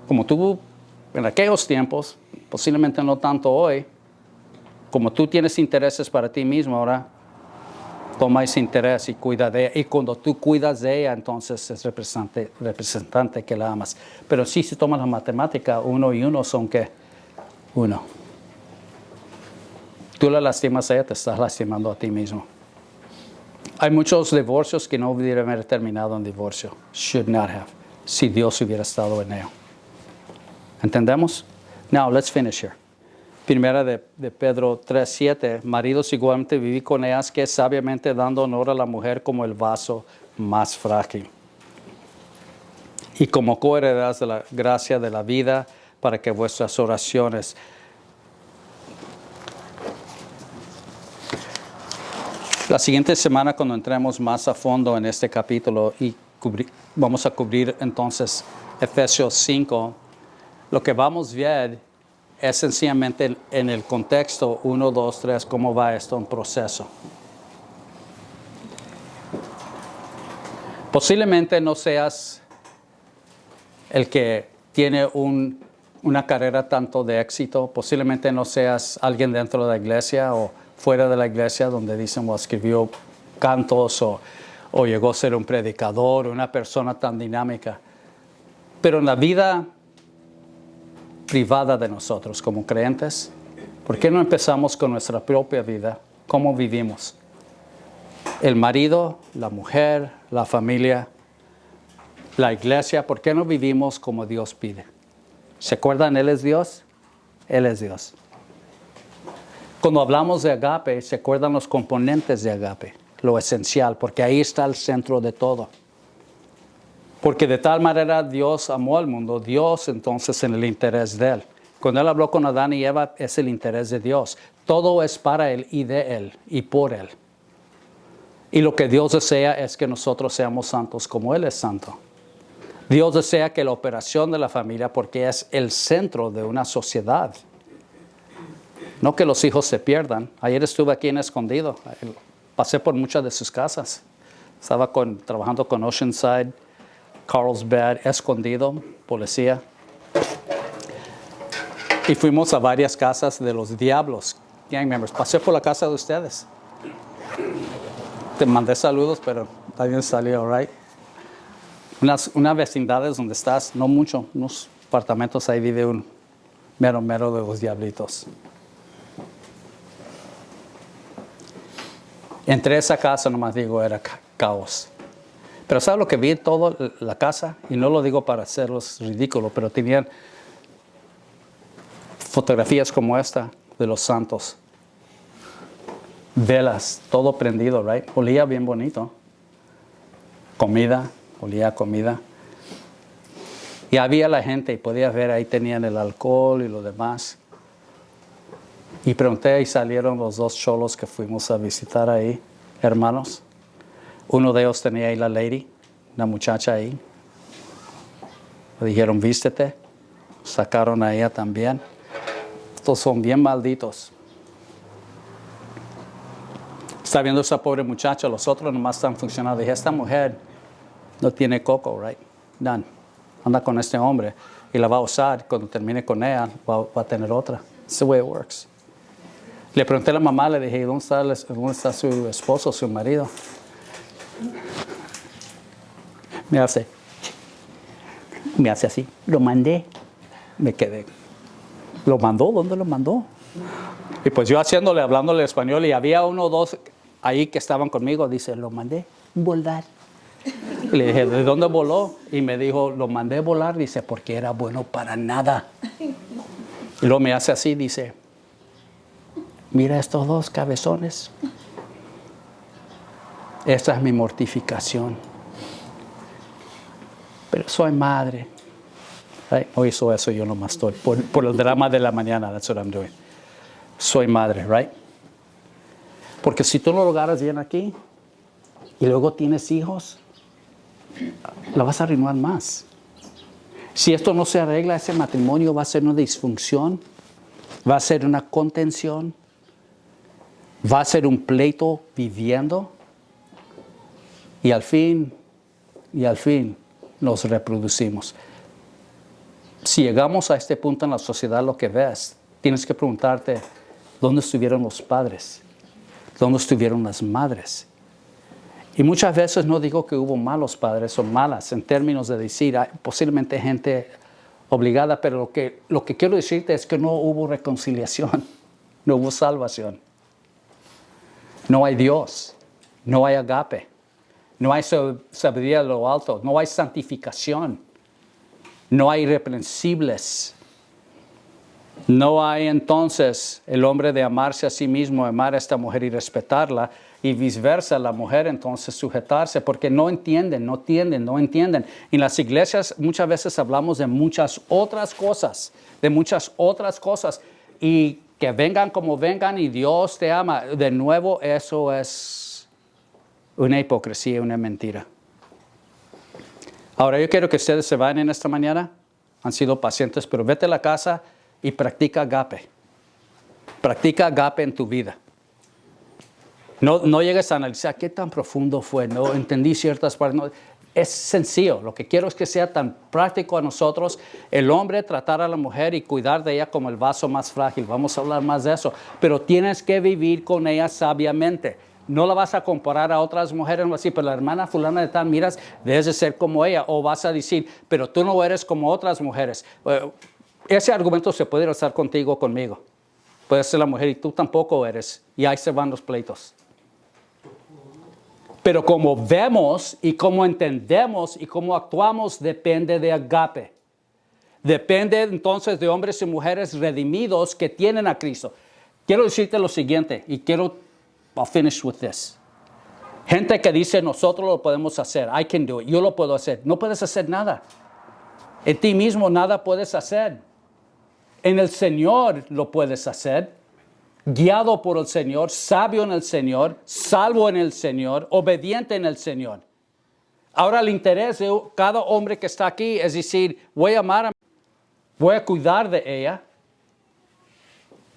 Como tú en aquellos tiempos, posiblemente no tanto hoy, como tú tienes intereses para ti mismo ahora, toma ese interés y cuida de ella. Y cuando tú cuidas de ella, entonces es representante que la amas. Pero sí, si tomas la matemática, 1 y 1 son ¿qué? 1. Tú la lastimas a ella, te estás lastimando a ti mismo. Hay muchos divorcios que no hubieran haber terminado en divorcio. Should not have. Si Dios hubiera estado en ello. ¿Entendemos? Now, let's finish here. Primera de Pedro 3:7, maridos igualmente viví con ellas que sabiamente dando honor a la mujer como el vaso más frágil. Y como coherederas de la gracia de la vida para que vuestras oraciones. La siguiente semana cuando entremos más a fondo en este capítulo y vamos a cubrir entonces Efesios 5, lo que vamos a ver es sencillamente en el contexto 1, 2, 3, cómo va esto en proceso. Posiblemente no seas el que tiene una carrera tanto de éxito, posiblemente no seas alguien dentro de la iglesia o fuera de la iglesia donde dicen, o escribió cantos o llegó a ser un predicador, una persona tan dinámica. Pero en la vida privada de nosotros como creyentes, ¿por qué no empezamos con nuestra propia vida? ¿Cómo vivimos? El marido, la mujer, la familia, la iglesia, ¿por qué no vivimos como Dios pide? ¿Se acuerdan? Él es Dios. Él es Dios. Cuando hablamos de agape, ¿se acuerdan los componentes de agape? Lo esencial, porque ahí está el centro de todo. Porque de tal manera Dios amó al mundo, Dios entonces en el interés de Él. Cuando Él habló con Adán y Eva, es el interés de Dios. Todo es para Él y de Él y por Él. Y lo que Dios desea es que nosotros seamos santos como Él es santo. Dios desea que la operación de la familia, porque es el centro de una sociedad, no que los hijos se pierdan. Ayer estuve aquí en Escondido, pasé por muchas de sus casas. Estaba trabajando con Oceanside, Carlsbad, Escondido, policía. Y fuimos a varias casas de los diablos, gang members. Pasé por la casa de ustedes. Te mandé saludos, pero también salió, right? Unas vecindades donde estás, no mucho, unos apartamentos, ahí vive un mero de los diablitos. Entré a esa casa, nomás digo, era caos. Pero ¿sabes lo que vi en toda la casa? Y no lo digo para hacerlos ridículos, pero tenían fotografías como esta de los santos. Velas, todo prendido, right? Olía bien bonito. Comida, olía a comida. Y había la gente y podía ver, ahí tenían el alcohol y lo demás. Y pregunté y salieron los 2 cholos que fuimos a visitar ahí, hermanos. Uno de ellos tenía ahí la lady, una muchacha ahí. Le dijeron, vístete. Sacaron a ella también. Estos son bien malditos. Está viendo esa pobre muchacha, los otros nomás están funcionando. Dije, esta mujer no tiene coco, right? None. anda con este hombre y la va a usar. Cuando termine con ella, va a tener otra. It's the way it works. Le pregunté a la mamá, le dije, ¿dónde está su esposo, su marido? Me hace así. Lo mandé. Me quedé. ¿Lo mandó? ¿Dónde lo mandó? Y pues yo hablándole español, y había uno o dos ahí que estaban conmigo. Dice, lo mandé volar. Le dije, ¿de dónde voló? Y me dijo, lo mandé volar. Dice, porque era bueno para nada. Y luego me hace así, dice, mira estos dos cabezones. Esta es mi mortificación. Pero soy madre. Right? No hizo eso, yo nomás estoy. Por el drama de la mañana, that's what I'm doing. Soy madre, right? Porque si tú no lo agarras bien aquí y luego tienes hijos, la vas a arruinar más. Si esto no se arregla, ese matrimonio va a ser una disfunción, va a ser una contención, va a ser un pleito viviendo y al fin nos reproducimos. Si llegamos a este punto en la sociedad, lo que ves, tienes que preguntarte, ¿dónde estuvieron los padres? ¿Dónde estuvieron las madres? Y muchas veces no digo que hubo malos padres o malas en términos de decir, hay posiblemente gente obligada, pero lo que quiero decirte es que no hubo reconciliación, no hubo salvación. No hay Dios, no hay agape, no hay sabiduría de lo alto, no hay santificación, no hay irreprensibles. No hay entonces el hombre de amarse a sí mismo, amar a esta mujer y respetarla, y viceversa, la mujer entonces sujetarse, porque no entienden. En las iglesias muchas veces hablamos de muchas otras cosas, y que vengan como vengan y Dios te ama. De nuevo, eso es una hipocresía, una mentira. Ahora yo quiero que ustedes se vayan en esta mañana, han sido pacientes, pero vete a la casa y practica agape. Practica agape en tu vida. No llegues a analizar qué tan profundo fue, no entendí ciertas partes. No. Es sencillo. Lo que quiero es que sea tan práctico a nosotros. El hombre tratar a la mujer y cuidar de ella como el vaso más frágil. Vamos a hablar más de eso. Pero tienes que vivir con ella sabiamente. No la vas a comparar a otras mujeres, no así, pero la hermana fulana de tal, miras, debes de ser como ella. O vas a decir, pero tú no eres como otras mujeres. Ese argumento se puede usar contigo o conmigo. Puede ser la mujer y tú tampoco eres. Y ahí se van los pleitos. Pero como vemos y como entendemos y como actuamos depende de agape. Depende entonces de hombres y mujeres redimidos que tienen a Cristo. Quiero decirte lo siguiente y I'll finish with this. Gente que dice nosotros lo podemos hacer. I can do it. Yo lo puedo hacer. No puedes hacer nada. En ti mismo nada puedes hacer. En el Señor lo puedes hacer. Guiado por el Señor, sabio en el Señor, salvo en el Señor, obediente en el Señor. Ahora el interés de cada hombre que está aquí es decir, voy a cuidar de ella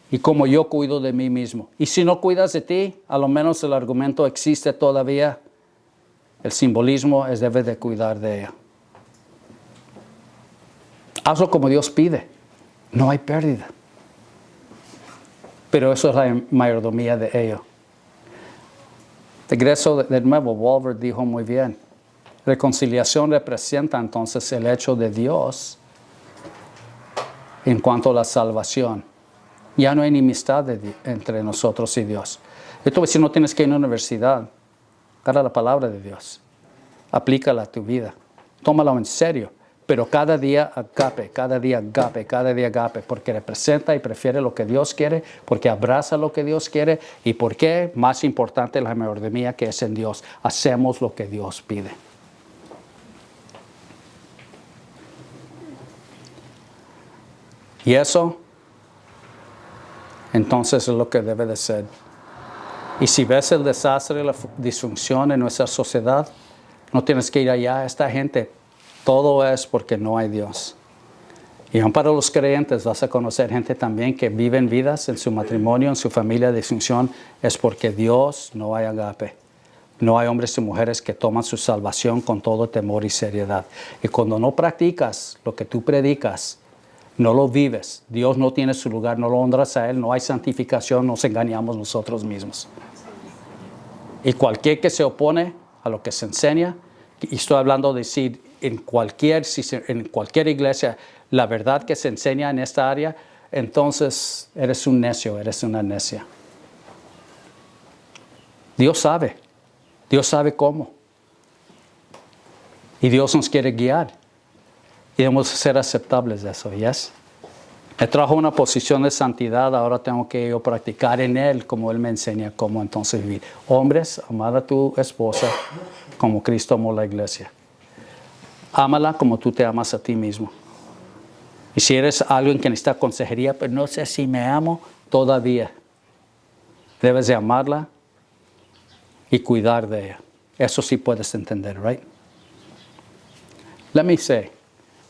y como yo cuido de mí mismo. Y si no cuidas de ti, a lo menos el argumento existe todavía. El simbolismo es debe de cuidar de ella. Hazlo como Dios pide. No hay pérdida. Pero eso es la mayordomía de ello. Regreso de nuevo, Walvoord dijo muy bien. Reconciliación representa entonces el hecho de Dios en cuanto a la salvación. Ya no hay enemistad entre nosotros y Dios. Esto si no tienes que ir a una universidad, agarra la palabra de Dios. Aplícala a tu vida. Tómalo en serio. Pero cada día agape, porque representa y prefiere lo que Dios quiere, porque abraza lo que Dios quiere y porque, más importante, la mayordomía que es en Dios. Hacemos lo que Dios pide. Y eso, entonces, es lo que debe de ser. Y si ves el desastre y la disfunción en nuestra sociedad, no tienes que ir allá. Esta gente, todo es porque no hay Dios. Y aún para los creyentes vas a conocer gente también que viven vidas en su matrimonio, en su familia de disfunción, es porque Dios no hay agape. No hay hombres y mujeres que toman su salvación con todo temor y seriedad. Y cuando no practicas lo que tú predicas, no lo vives, Dios no tiene su lugar, no lo honras a Él, no hay santificación, nos engañamos nosotros mismos. Y cualquier que se opone a lo que se enseña, y estoy hablando de decir en cualquier iglesia, la verdad que se enseña en esta área, entonces eres un necio, eres una necia. Dios sabe cómo. Y Dios nos quiere guiar. Y debemos ser aceptables de eso, ¿yes? Me trajo una posición de santidad, ahora tengo que yo practicar en Él como Él me enseña cómo entonces vivir. Hombres, amad a tu esposa como Cristo amó la iglesia. Ámala como tú te amas a ti mismo. Y si eres alguien que necesita consejería, pero no sé si me amo todavía, debes de amarla y cuidar de ella. Eso sí puedes entender, right? Let me say,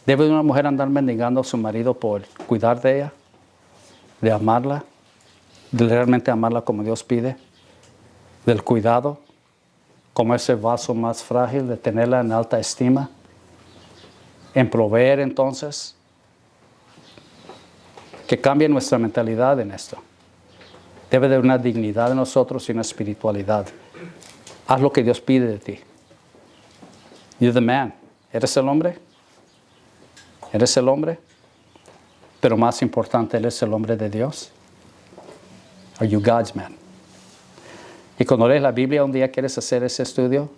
¿debe una mujer andar mendigando a su marido por cuidar de ella? ¿De amarla? ¿De realmente amarla como Dios pide? ¿Del cuidado? Como ese vaso más frágil, de tenerla en alta estima? ¿En proveer entonces? Que cambie nuestra mentalidad en esto. Debe de haber una dignidad en nosotros y una espiritualidad. Haz lo que Dios pide de ti. You're the man. ¿Eres el hombre? ¿Eres el hombre? Pero más importante, ¿eres el hombre de Dios? Are you God's man? Y cuando lees la Biblia, un día quieres hacer ese estudio,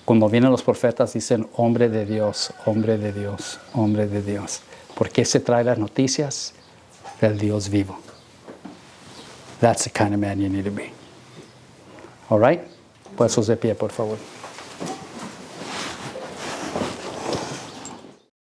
cuando vienen los profetas dicen, hombre de Dios, hombre de Dios, hombre de Dios. ¿Por qué se trae las noticias? Del Dios vivo. That's the kind of man you need to be. All right? Puestos de pie, por favor.